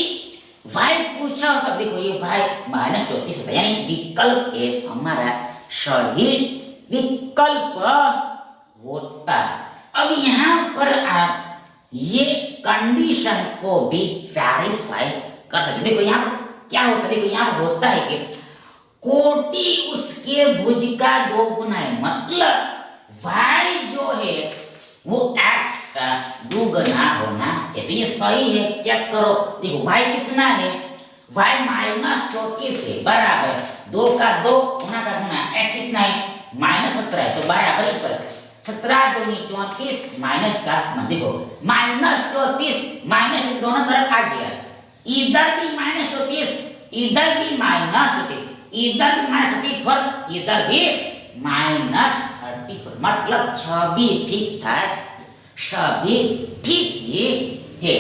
y पूछा तो देखो ये y -34 होता है, यानी विकल्प ए हमारा सही विकल्प होता। अब यहाँ पर आप ये कंडीशन को भी वेरीफाई कर सकते। देखो यहाँ पर क्या होता है, देखो यहाँ पर होता है कि कोटि उसके भुज का 2 गुना है, मतलब y जो है वो x का 2 गुना होना चाहिए। तो ये सही है, चेक करो। देखो y कितना है, y -34 है बराबर 2 का 2 गुना का गुना, x कितना है -17 है तो बराबर इक्वल 17 दूनी 34 माइनस का देखो -34 माइनस दोनों तरफ आ गया, इधर भी -34 इधर भी -34 इधर भी -34 इधर भी -34, मतलब सभी ठीक ठाक सभी ठीक ही है।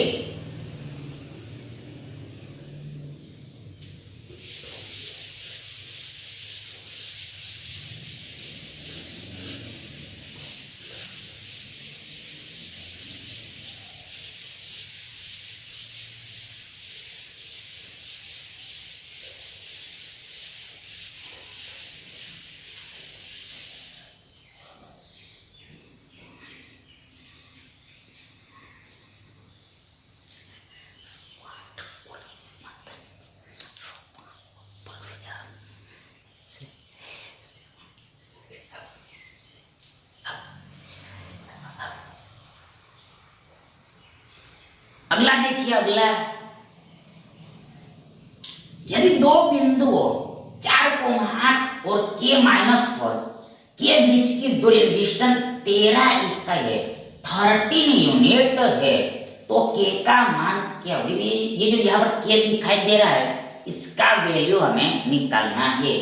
अगला देखिए, अगला यदि 2 बिंदुओं 4,8 और k-4 के बीच की दूरी डिस्टेंस 13 इकाई है, 13 यूनिट है, तो k का मान क्या होगा? ये जो यहाँ पर k दिखाई दे रहा है इसका वैल्यू हमें निकालना है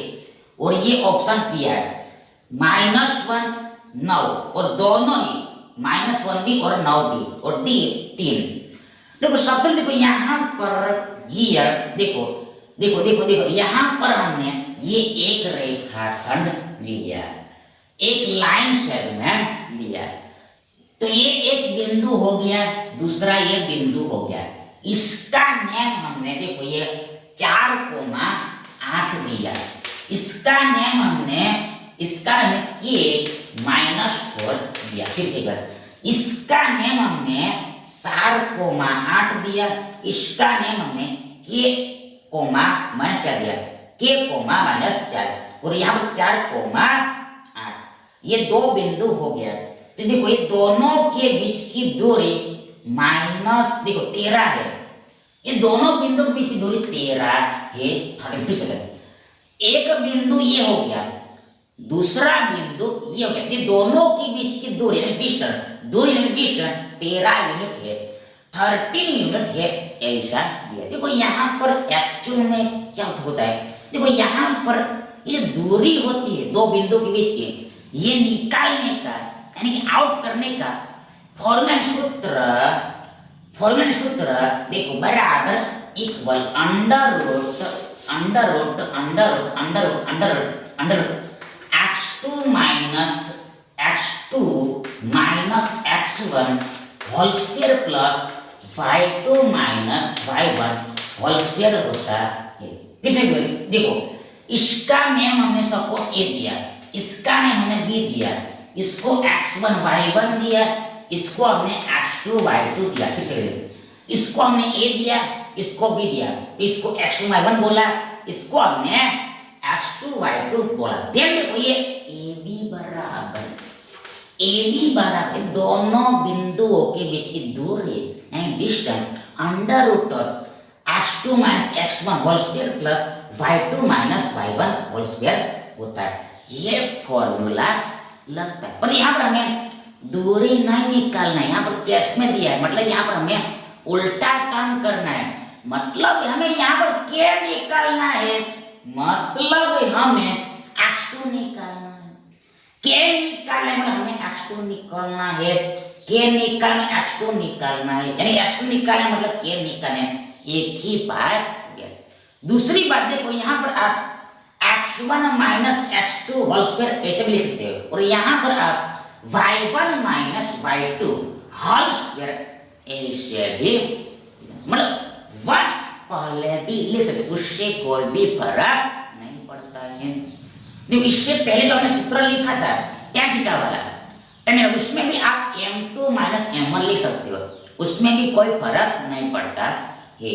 और ये ऑप्शन दिया है -1 9 और दोनों ही -1 भी और 9 भी और डी 3। देखो सबसे देखो यहाँ पर हियर देखो देखो देखो देखो यहाँ पर हमने ये एक रेखाखंड लिया, एक लाइन सेगमेंट लिया, तो ये एक बिंदु हो गया, दूसरा ये बिंदु हो गया। इसका नेम हमने देखो ये 4,8 दिया, इसका नेम हमने k-4 दिया। फिर से कर, इसका नेम हमने 4,8 दिया, इसका नेम हमने k,-4 दिया, k,-4 और यहाँ पर 4,8। ये 2 बिंदु हो गया। तो देखो ये दोनों के बीच की दूरी देखो 13 है, ये दोनों बिंदु के बीच की दूरी 13 है। 30 एक बिंदु ये हो गया, दूसरा बिंदु ये हो गया, ये दोनों के बीच की दूरी डिस्टेंस 13 यूनिट है, 13 यूनिट है, ऐसा दिया। देखो यहाँ पर एक्चुअल में क्या होता है, देखो यहाँ पर ये दूरी होती है 2 बिंदु के बीच की, ये निकालने का यानी कि आउट करने का फॉर्मूला सूत्र देखो बराबर equal x2 minus x1 whole square plus y2 minus y1 whole square होता है। किसे देखो, इसका नेम हमने सपोज ए दिया, इसका नेम हमने बी दिया, इसको x1 y1 दिया, इसको हमने x2 y2 दिया। किसे इसको हमने ए दिया, इसको बी दिया, इसको x1 y1 बोला, इसको हमने x2 y2 बोला। ध्यान देखो ये AB बराबर दोनों बिंदुओं के बीच की दूरी and distance under root of x2 minus x1 whole square plus y2 minus y1 whole square होता है। ये फॉर्मूला लगता है, पर यहाँ पर हमें दूरी नहीं निकालना है, यहाँ पर केस में दिया है, मतलब यहाँ पर हमें उल्टा काम करना है। मतलब हमें यहाँ पर क्या निकालना है, मतलब हमें x2 निकालना है, क्या निकालना है, मतलब हमें x2 निकालना है, क्या निकालना है, x2 निकालना है, यानी x2 निकालना मतलब क्या निकालना है, एक ही बात। दूसरी बात देखो, यहाँ पर आप x1 minus x2 whole square ऐसे भी लिख सकते हो, और यहाँ पर आप y1 minus y2 whole square ऐसे भी, मतलब वन पहले भी लिख सकते हो, उससे कोई भी फर्क नहीं पड़ता है। देखो इससे पहले जो हमने सूत्र लिखा था tan थीटा वाला, उसमें भी आप m2 माइनस m1 लिख सकते हो, उसमें भी कोई फर्क नहीं पड़ता है।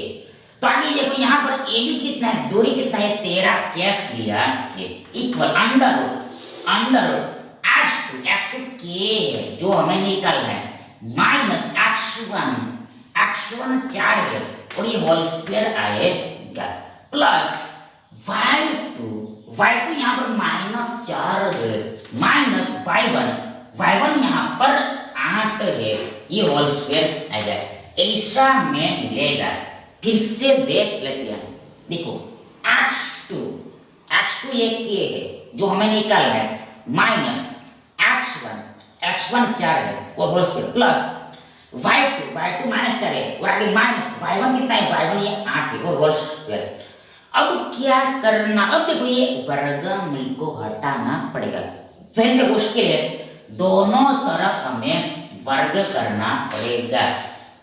तो आगे देखो यहाँ पर ए बी कितना है, दूरी कितना है 13 कैश दिया है, इक्वल अंडर रूट x2 के जो हमें निकालना है माइनस x1 4 है और ये होल स्क्वायर आएगा प्लस y2 यहाँ पर माइनस 4 है माइनस y1 यहाँ पर 8 है, ये होल स्क्वायर आएगा, ऐसा में मिलेगा। फिर से देख लेते हैं, देखो x2 ये k है जो हमें निकालना है माइनस x1 4 है और whole square plus y2 minus 4 है और आगे माइनस y1 कितना है, y1 ये 8 है और होल स्क्वायर। अब क्या करना, अब देखो ये वर्गमूल को हटाना पड़ेगा, फिर देखो उसके लिए दोनों तरफ हमें वर्ग करना पड़ेगा,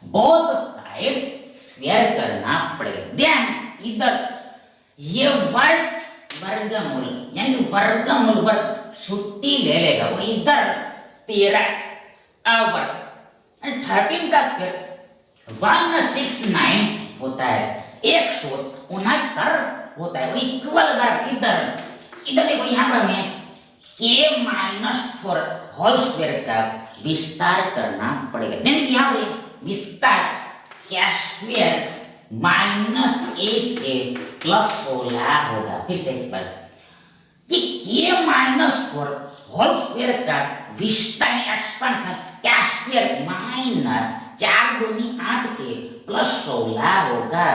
बोथ साइड स्क्वायर करना पड़ेगा। ध्यान इधर ये वर्गमूल यानी वर्गमूल वर्ग छुट्टी ले लेगा और इधर 13 वर्ग 13 का स्क्वायर 169 होता है, 169 होता है और इक्वल वर्ग इधर देखो यहाँ पर हमें k-4 होल स्क्वायर का विस्तार करना पड़ेगा। यानी यहाँ पर विस्तार क्या स्क्वायर माइनस 8a प्लस 16 होगा। फिर से एक बार कि k-4 होल स्क्वायर का विस्तार एक्सपेंशन क्या स्क्वायर माइनस 4 दूनी 8 के प्लस 16 होगा।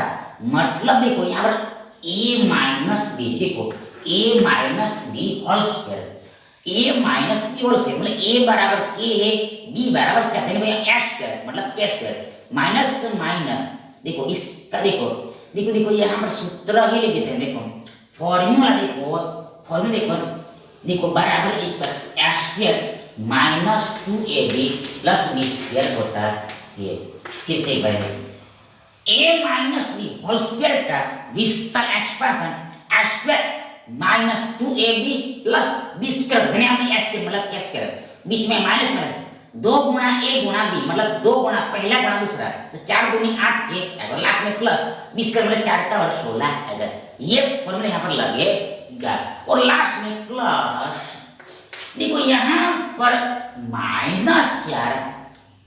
मतलब देखो यहाँ पर a माइनस b, देखो a minus b whole square, a minus b whole square मतलब a बराबर k है, b बराबर 4 है, s स्क्वायर मतलब k स्क्वायर माइनस माइनस। देखो इसका देखो यहाँ पर सूत्र ही लिख देते हैं, देखो फॉर्मूला देखो बराबर equal s square minus 2ab plus b square होता है। फिर से एक बार a minus b whole square का विस्तार expansion s square minus 2ab plus b square, धने हमने s के मतलब k स्क्वायर, बीच में माइनस 2 गुणा a गुणा b मतलब 2 गुणा पहला गुणा दूसरा, तो 4 दूनी 8 के अगर लास्ट में प्लस 20 का मतलब 4 का वर्ग 16 अगर ये फॉर्मूला यहाँ पर लगेगा और लास्ट में प्लस देखो यहाँ पर माइनस 4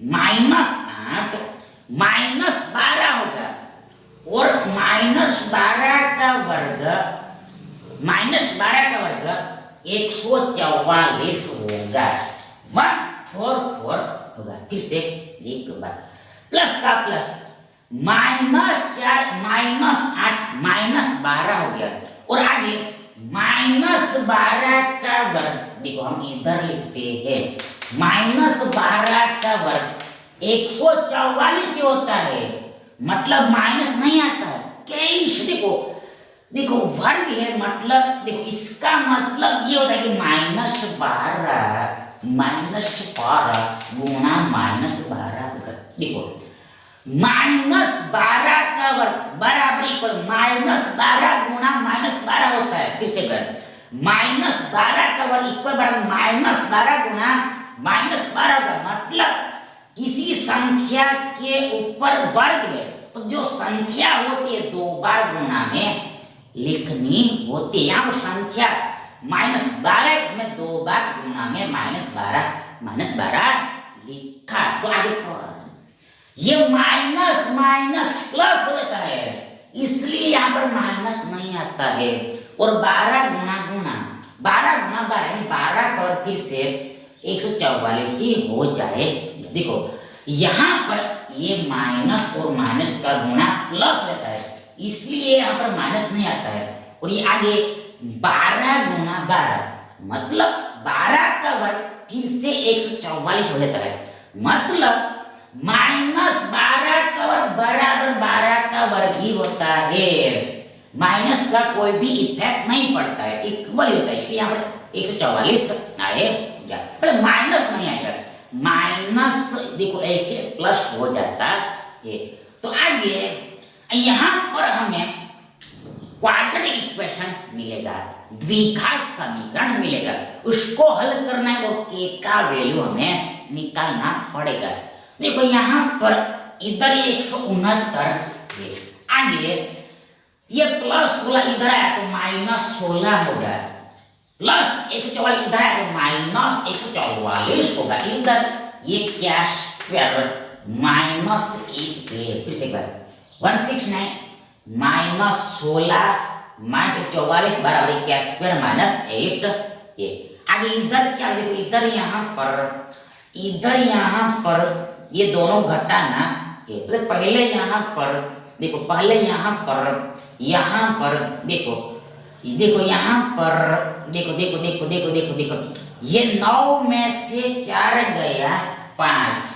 माइनस 8 माइनस 12 होगा और माइनस 12 का वर्ग 144 होगा, 144 होगा। फिर से एक बार प्लस का प्लस माइनस 4 माइनस 8 माइनस 12 हो गया और आगे माइनस 12 का वर्ग, देखो हम इधर लिखते हैं माइनस 12 का वर्ग 144 होता है, मतलब माइनस नहीं आता है, कैश देखो वर्ग है, मतलब देखो इसका मतलब ये होता है कि माइनस 12 गुणा माइनस 12, देखो माइनस 12 का वर्ग बराबर इक्वल माइनस 12 गुणा -12 होता है। फिर से कर, -12 का वर्ग इक्वल बराबर -12 गुना -12 का मतलब किसी संख्या के ऊपर वर्ग है तो जो संख्या होती है 2 बार गुना में लिखनी होती है। यहाँ पर संख्या -12 में 2 बार गुना में -12 लिखा। तो आगे ये माइनस माइनस प्लस हो जाता है, इसलिए यहाँ पर माइनस नहीं आता है। और 12 गुना 12 का और फिर से 144 ही हो जाए। देखो यहाँ पर ये माइनस और माइनस का गुणा प्लस रहता है, इसलिए यहाँ पर माइनस नहीं आता है। और ये आगे 12 गुना 12 मतलब 12 का वर्ग फिर से 144 हो जाता है। मतलब -12 का वर्ग बराबर 12 का वर्ग ही होता है। माइनस का कोई भी इफेक्ट नहीं पड़ता है, इक्वल होता है, इसलिए यहाँ पर 144 आएगा। पर माइनस नहीं आएगा, माइनस देखो ऐसे प्लस हो जाता है। तो आगे यहाँ पर हमें क्वाड्रेटिक इक्वेशन मिलेगा, द्विघात समीकरण मिलेगा, उसको हल करना है और के का वैल्यू हमें निकालना पड़ेगा। देखो यहाँ पर इधर 169 है, आगे ये +16 इधर आया तो -16 होगा, प्लस 144 इधर आया तो -144 होगा। इधर ये क्या स्क्वायर -8 के फिर से एक बार 169 -16 -144 बराबर क्या स्क्वायर -8 के। आगे इधर क्या देखो, इधर यहाँ पर ये दोनों घटाना है। तो पहले यहाँ पर देखो, यहाँ पर देखो यहाँ पर देखो ये 9 में से 4 गया 5,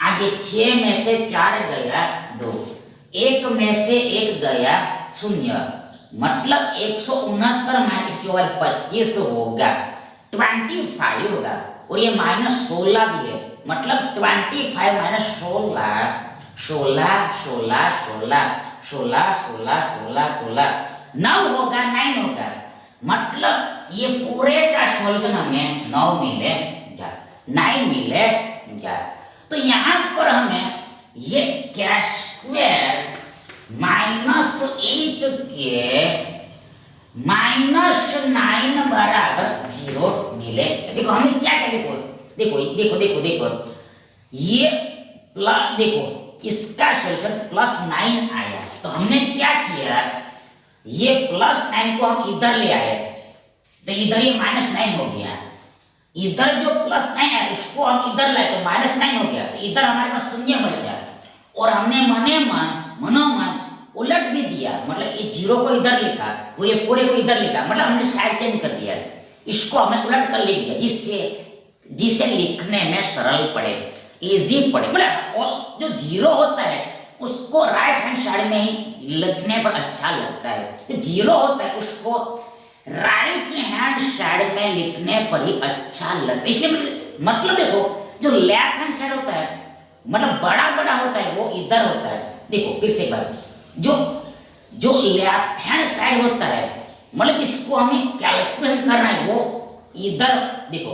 आगे 6 में से 4 गया 2, 1 में से 1 गया 0, मतलब 169 - 44 25 होगा, 25 होगा। और ये -16 भी है, मतलब 25 - 16 9 होगा, 9 होगा, मतलब ये पूरे का सॉल्यूशन हमें 9 मिलेगा, 9 मिलेगा। तो यहाँ पर हमें ये क्या स्क्वायर -8 के -9 बराबर 0 मिले। देखो हमें क्या क्या देखो ये प्लस, देखो इसका सॉल्यूशन +9 आया, तो हमने क्या किया, ये +9 को हम इधर ले आए, तो इधर ये -9 हो गया, इधर जो +9 है उसको हम इधर लाए तो -9 हो गया, तो इधर हमारे पास 0 बचा। और हमने मनोमन उलट भी दिया, मतलब ये 0 को इधर लिखा और ये पूरे को इधर लिखा, मतलब हमने साइड चेंज कर दिया, इसको हमने उलट कर लिख दिया, जिससे लिखने में सरल पड़े, इजी पड़े। मतलब जो 0 होता है उसको राइट हैंड साइड में ही लिखने पर अच्छा लगता है, जो 0 होता है उसको राइट हैंड साइड में लिखने पर ही अच्छा लगता है। इसलिए मतलब देखो जो लेफ्ट हैंड साइड होता है, मतलब बड़ा होता है, वो इधर होता है। देखो फिर से बात, जो लेफ्ट हैंड साइड होता है, मतलब जिसको हमें कैलकुलेशन करना है वो इधर। देखो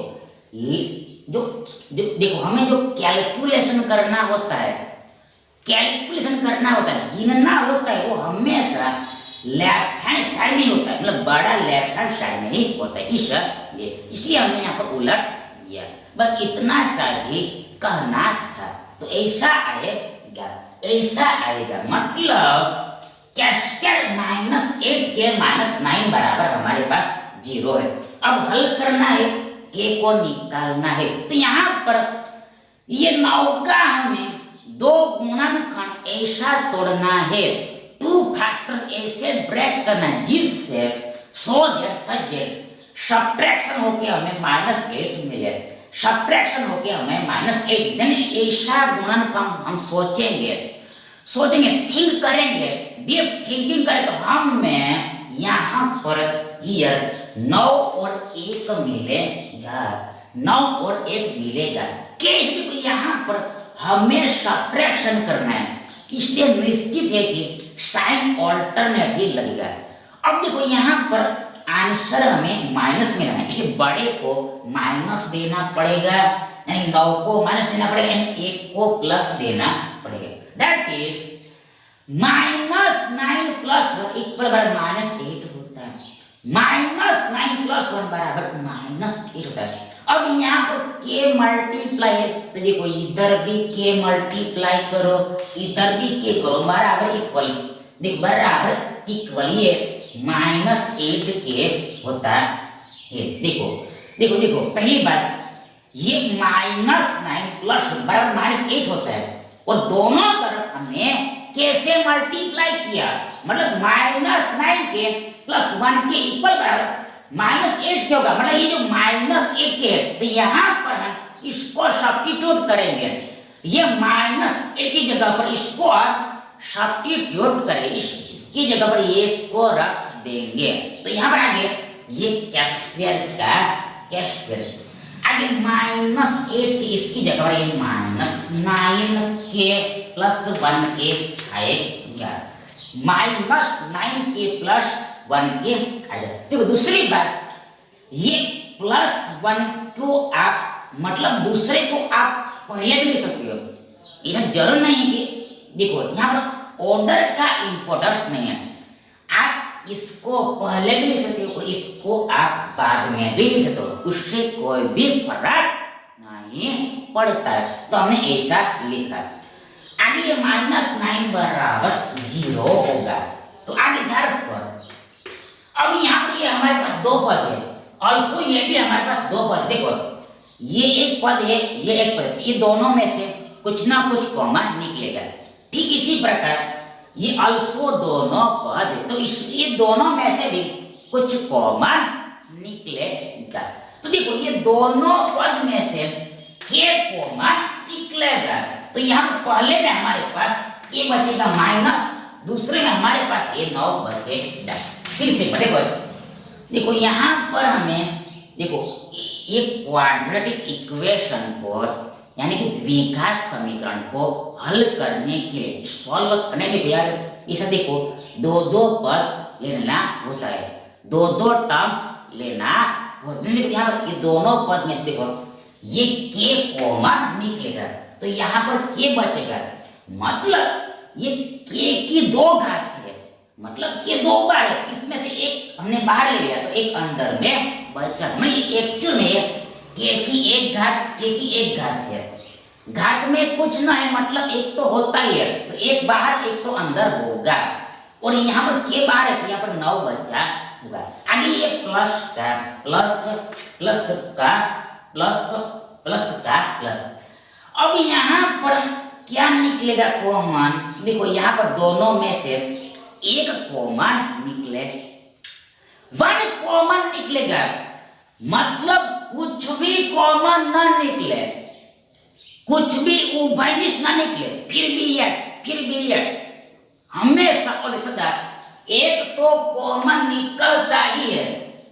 हमें जो कैलकुलेशन करना होता है, गिनना होता है, वो हमेशा लेफ्ट हैंड साइड में होता है, मतलब बड़ा लेफ्ट हैंड साइड में ही होता है, इसलिए हमने यहाँ पर उलट दिया। बस इतना सा ही कहना था। तो ऐसा आएगा, मतलब कैस्केड -8 के -9 बराबर हमारे पास 0 है। अब हल करना है, के को निकालना है। तो यहाँ पर ये 9 का हमें 2 गुणनखंड ऐसा तोड़ना है, 2 फैक्टर ऐसे ब्रेक करना है जिससे सब्ट्रैक्शन होके हमें -8 मिले, सब्ट्रैक्शन होके हमें -8 देन ऐसा गुणनखंड हम सोचेंगे, थिंक करेंगे, डीप थिंकिंग करें तो हमें यहाँ पर हियर 9 और 1 मिलेगा, 9 और 1 मिलेगा। कैसे? तो यहाँ पर हमें सब्ट्रैक्शन करना है, इसलिए निश्चित है कि साइन ऑल्टरनेटिव लगेगा। अब देखो यहाँ पर आंसर हमें माइनस में लेना है, इसलिए बड़े को माइनस देना पड़ेगा, यानी 9 को माइनस देना पड़ेगा, यानी 1 को प्लस देना पड़ेगा। दैट इज -9 प्लस 1 इक्वल -8 होता है। -9 प्लस 1 बराबर -8 होता है। अब यहाँ पर k मल्टीप्लाई है, तो देखो इधर भी k मल्टीप्लाई करो, इधर भी k करो, बराबर इक्वल, देख बराबर इक्वल, ये -8 के होता है। देखो देखो देखो पहली बात, ये -9 प्लस बराबर -8 होता है, और दोनों तरफ हमने k से मल्टीप्लाई किया, मतलब -9 के प्लस 1 के इक्वल बराबर -8 क्या होगा, मतलब ये जो -8 के है, तो यहाँ पर हम इसको सब्स्टिट्यूट करेंगे, ये -8 की जगह पर इसको सब्स्टिट्यूट करें, इसकी जगह पर ये इसको रख देंगे, तो यहाँ पर आगे ये कैस्क्वायर का कैस्क्वायर, आगे -8 की इसकी जगह पर ये -9 के प्लस 1 के आएगा, -9 के प्लस 1 के आएगा। देखो दूसरी बात, ये +1 को आप मतलब दूसरे को आप पहले भी लिख सकते हो, यह जरूर नहीं है कि देखो यहाँ पर ऑर्डर का इंपॉर्टेंस नहीं है, आप इसको पहले भी लिख सकते हो और इसको आप बाद में भी लिख सकते हो, उससे कोई भी फर्क नहीं पड़ता है, तो हमने ऐसा लिखा। आगे ये -9 बराबर 0 होगा, तो आगे therefore अब यहाँ पर ये हमारे पास दो पद है, ऑल्सो ये भी हमारे पास दो पद, देखो ये एक पद है, ये एक पद, ये दोनों में से कुछ ना कुछ कॉमन निकलेगा। ठीक इसी प्रकार ये ऑल्सो दोनों पद है, तो ये दोनों में से भी कुछ कॉमन निकलेगा। तो देखो ये दोनों पद में से के कॉमन निकलेगा, तो यहाँ पहले में हमारे पास ये बचेगा माइनस, दूसरे में हमारे पास ये 9 बचेगा। फिर से देखो यहाँ पर हमें देखो एक क्वाड्रेटिक इक्वेशन को यानी कि द्विघात समीकरण को हल करने के लिए सॉल्व करने के लिए ऐसा देखो दो पद लेना होता है, दो टर्म्स लेना होता है। देखो यहाँ पर ये दोनों पद में से देखो ये के कॉमन निकलेगा, तो यहाँ पर के बचेगा, मतलब ये के की 2 घात है, मतलब के 2 बार है, इसमें से एक हमने बाहर ले लिया तो एक अंदर में बचा, मतलब एक्चुअल में के की 1 घात, के की 1 घात है, घात में कुछ ना है, मतलब एक तो होता ही है, तो एक बाहर एक तो अंदर होगा, और यहाँ पर के बाहर है तो यहाँ पर 9 बचा होगा। आगे ये प्लस का प्लस, प्लस का प्लस, प्लस का प्लस। अब यहाँ पर क्या निकलेगा कॉमन, देखो यहाँ पर दोनों में से एक कॉमन निकले, 1 कॉमन निकलेगा, मतलब कुछ भी कॉमन ना निकले, कुछ भी उभयनिष्ठ ना निकले, फिर भी ये हमेशा और सदा एक तो कॉमन निकलता ही है।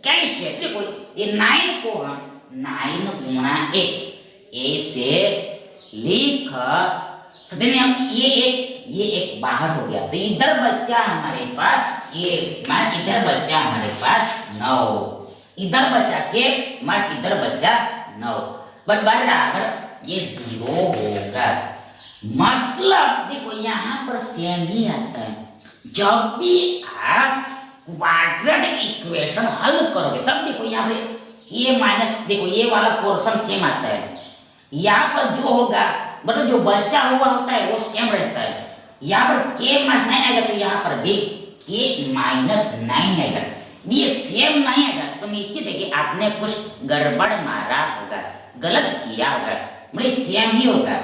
कैसे, देखो ये 9 को हम 9 गुणा 1 ऐसे लिख सकते हैं हम, ये एक बाहर हो गया, तो इधर बच्चा हमारे पास ये माइनस, इधर बच्चा हमारे पास 9, इधर बच्चा के माइनस, इधर बच्चा 9 बराबर ये 0 होगा। मतलब देखो यहाँ पर सेम ही आता है, जब भी आप क्वाड्रेटिक इक्वेशन हल करोगे तब देखो यहाँ पे ये माइनस, देखो ये वाला पोर्शन सेम आता है, यहाँ पर जो होगा मतलब जो बचा हुआ होता है वो सेम रहता है, यहाँ पर के -9 आएगा तो यहाँ पर भी के -9 आएगा, ये सेम नहीं आएगा तो निश्चित है कि आपने कुछ गड़बड़ मारा होगा, गलत किया होगा, मतलब सेम ही होगा,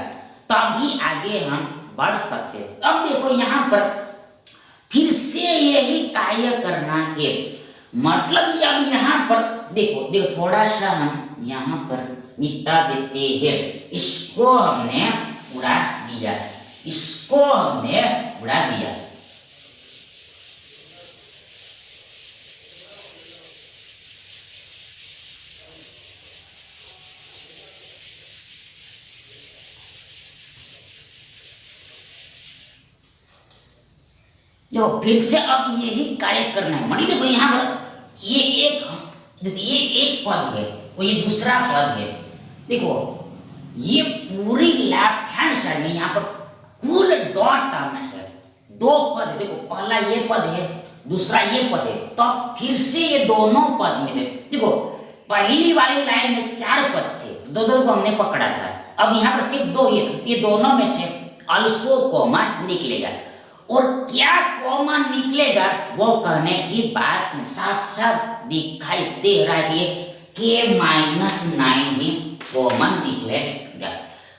तभी आगे हम बढ़ सकते। अब देखो यहाँ पर फिर से यही कार्य करना है, मतलब अब यहाँ पर देखो थोड़ा सा हम यहाँ पर मिटा देते हैं, इसको हमने उड़ा दिया, इसको हमने उड़ा दिया। देखो फिर से अब यही कार्य करना है। मतलब देखो यहाँ पर ये एक, देखो ये एक पद है और ये दूसरा पद है। देखो ये पूरी लेफ्ट हैंड साइड में यहाँ पर कुल डॉट टर्म्स है, दो पद है। देखो पहला ये पद है, दूसरा ये पद है। तो फिर से ये दोनों पद में से देखो पहली वाली लाइन में 4 पद थे, दो दो को हमने पकड़ा था। अब यहाँ पर सिर्फ 2 ही, ये दोनों में से अल्सो कॉमन निकलेगा। और क्या कॉमन निकलेगा वो कहने की बात में साफ साफ दिखाई दे रहा है कि K-9 ही कॉमन निकलेगा।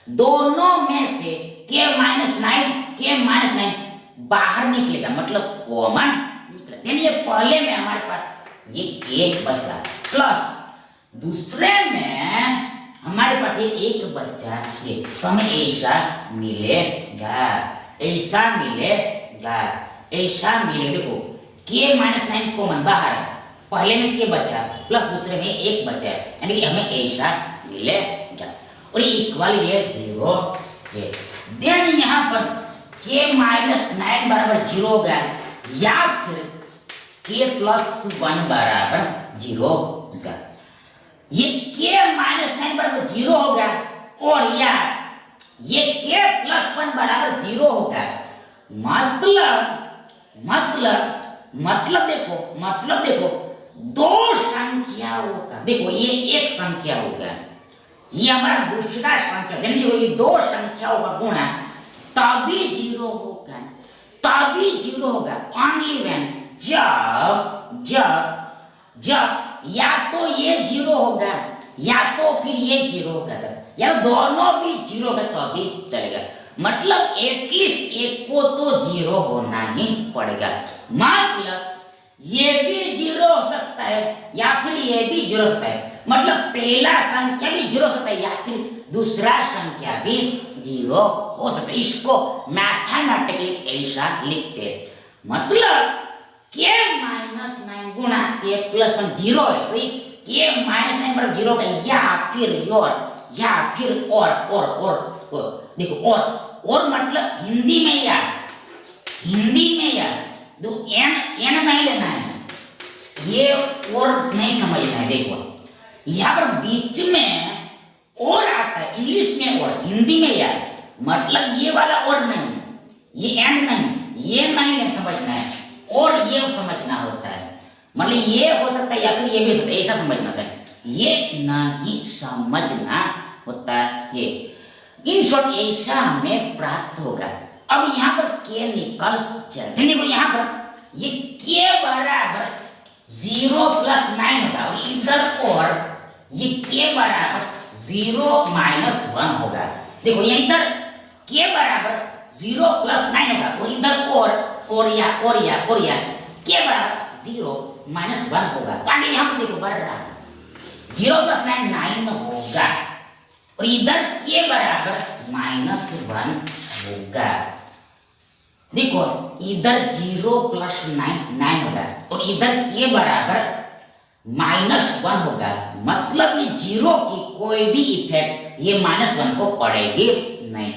दोनों में से K-9 बाहर निकलेगा, मतलब कॉमन निकलेगा। ये पहले में हमारे पास ये एक बचा, प्लस दूसरे में हमारे पास ये एक बच्चा है, तो हमें ऐसा मिलेगा, ऐसा मिलेगा, ऐसा मिलेगा। देखो K-9 कॉमन बाहर, पहले में K बचा प्लस दूसरे में एक बचा, यानी कि हमें ऐसा मिलेगा। और ये इक्वल ये 0 है। देन यहाँ पर K-9 बराबर 0 होगा, या फिर K+1 बराबर 0 होगा। ये K-9 बराबर 0 होगा और या ये K+1 बराबर 0 होगा। मतलब देखो दो संख्याओं का, देखो ये एक संख्या होगा, ये हमारा दूसरा संख्या, देखो ये दो संख्याओं का गुणा तभी 0 होगा, तभी 0 होगा। ओनली व्हेन, जब या तो ये 0 होगा या तो फिर ये 0 होगा, या दोनों भी 0 होगा तो अभी चलेगा। मतलब एटलीस्ट एक को तो 0 होना ही पड़ेगा। मतलब ये भी 0 हो सकता है या फिर ये भी 0 हो सकता है, मतलब पहला संख्या भी 0 हो सकता है या फिर दूसरा संख्या भी 0 हो सकता है। इसको मैथमेटिकली ऐसा लिखते, मतलब K-9 गुणा K+1 0 है, तो K-9 बराबर 0 है, या फिर और देखो और मतलब हिंदी में या दो एन नहीं लेना है, ये और नहीं समझना है। देखो यहाँ पर बीच में और आता है, इंग्लिश में और, हिंदी में या, मतलब ये वाला और नहीं, ये एंड नहीं, ये नहीं समझना है, और ये समझना होता है। मतलब ये हो सकता है या फिर ये भी हो सकता है, ऐसा समझना होता है, ये नहीं समझना होता है। इन शॉर्ट ऐसा हमें प्राप्त होगा। अब यहाँ पर K निकल जाए, देखो यहाँ पर ये K बराबर 0+9 होगा और इधर और ये K बराबर 0-1 होगा। देखो ये इधर K बराबर 0+9 होगा और इधर और या K बराबर 0-1 होगा। तो आगे यहाँ पर देखो बढ़ रहा है, 0+9 9 होगा और इधर K बराबर -1 होगा। देखो इधर 0+9 9 होगा और इधर K बराबर -1 होगा, मतलब ये 0 की कोई भी इफेक्ट ये -1 को पड़ेगी नहीं।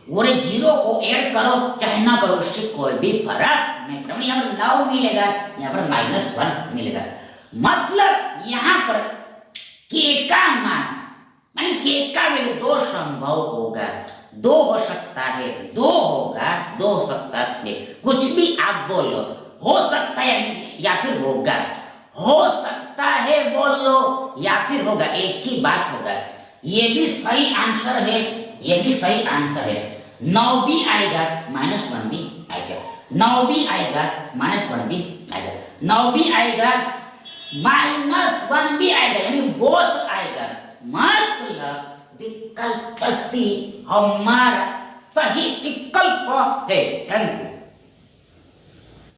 और 0 को ऐड करो चाहे ना करो उससे कोई भी फर्क नहीं पड़ेगा। यहाँ पर 9 मिलेगा, यहाँ पर -1 मिलेगा। मतलब यहाँ पर K का मान, यानी K का वैल्यू 2 संभव होगा, 2 हो सकता है, 2 होगा, 2 हो सकता है, कुछ भी आप बोलो, हो सकता है या फिर होगा, हो सकता है बोल लो या फिर होगा, एक ही बात होगा। ये भी सही आंसर है, ये भी सही आंसर है। 9 भी आएगा, -1 भी आएगा, 9 भी आएगा, -1 भी आएगा, 9 भी आएगा, -1 भी आएगा, यानी बोथ आएगा। मतलब विकल्प सी हमारा सही विकल्प है। Thank you.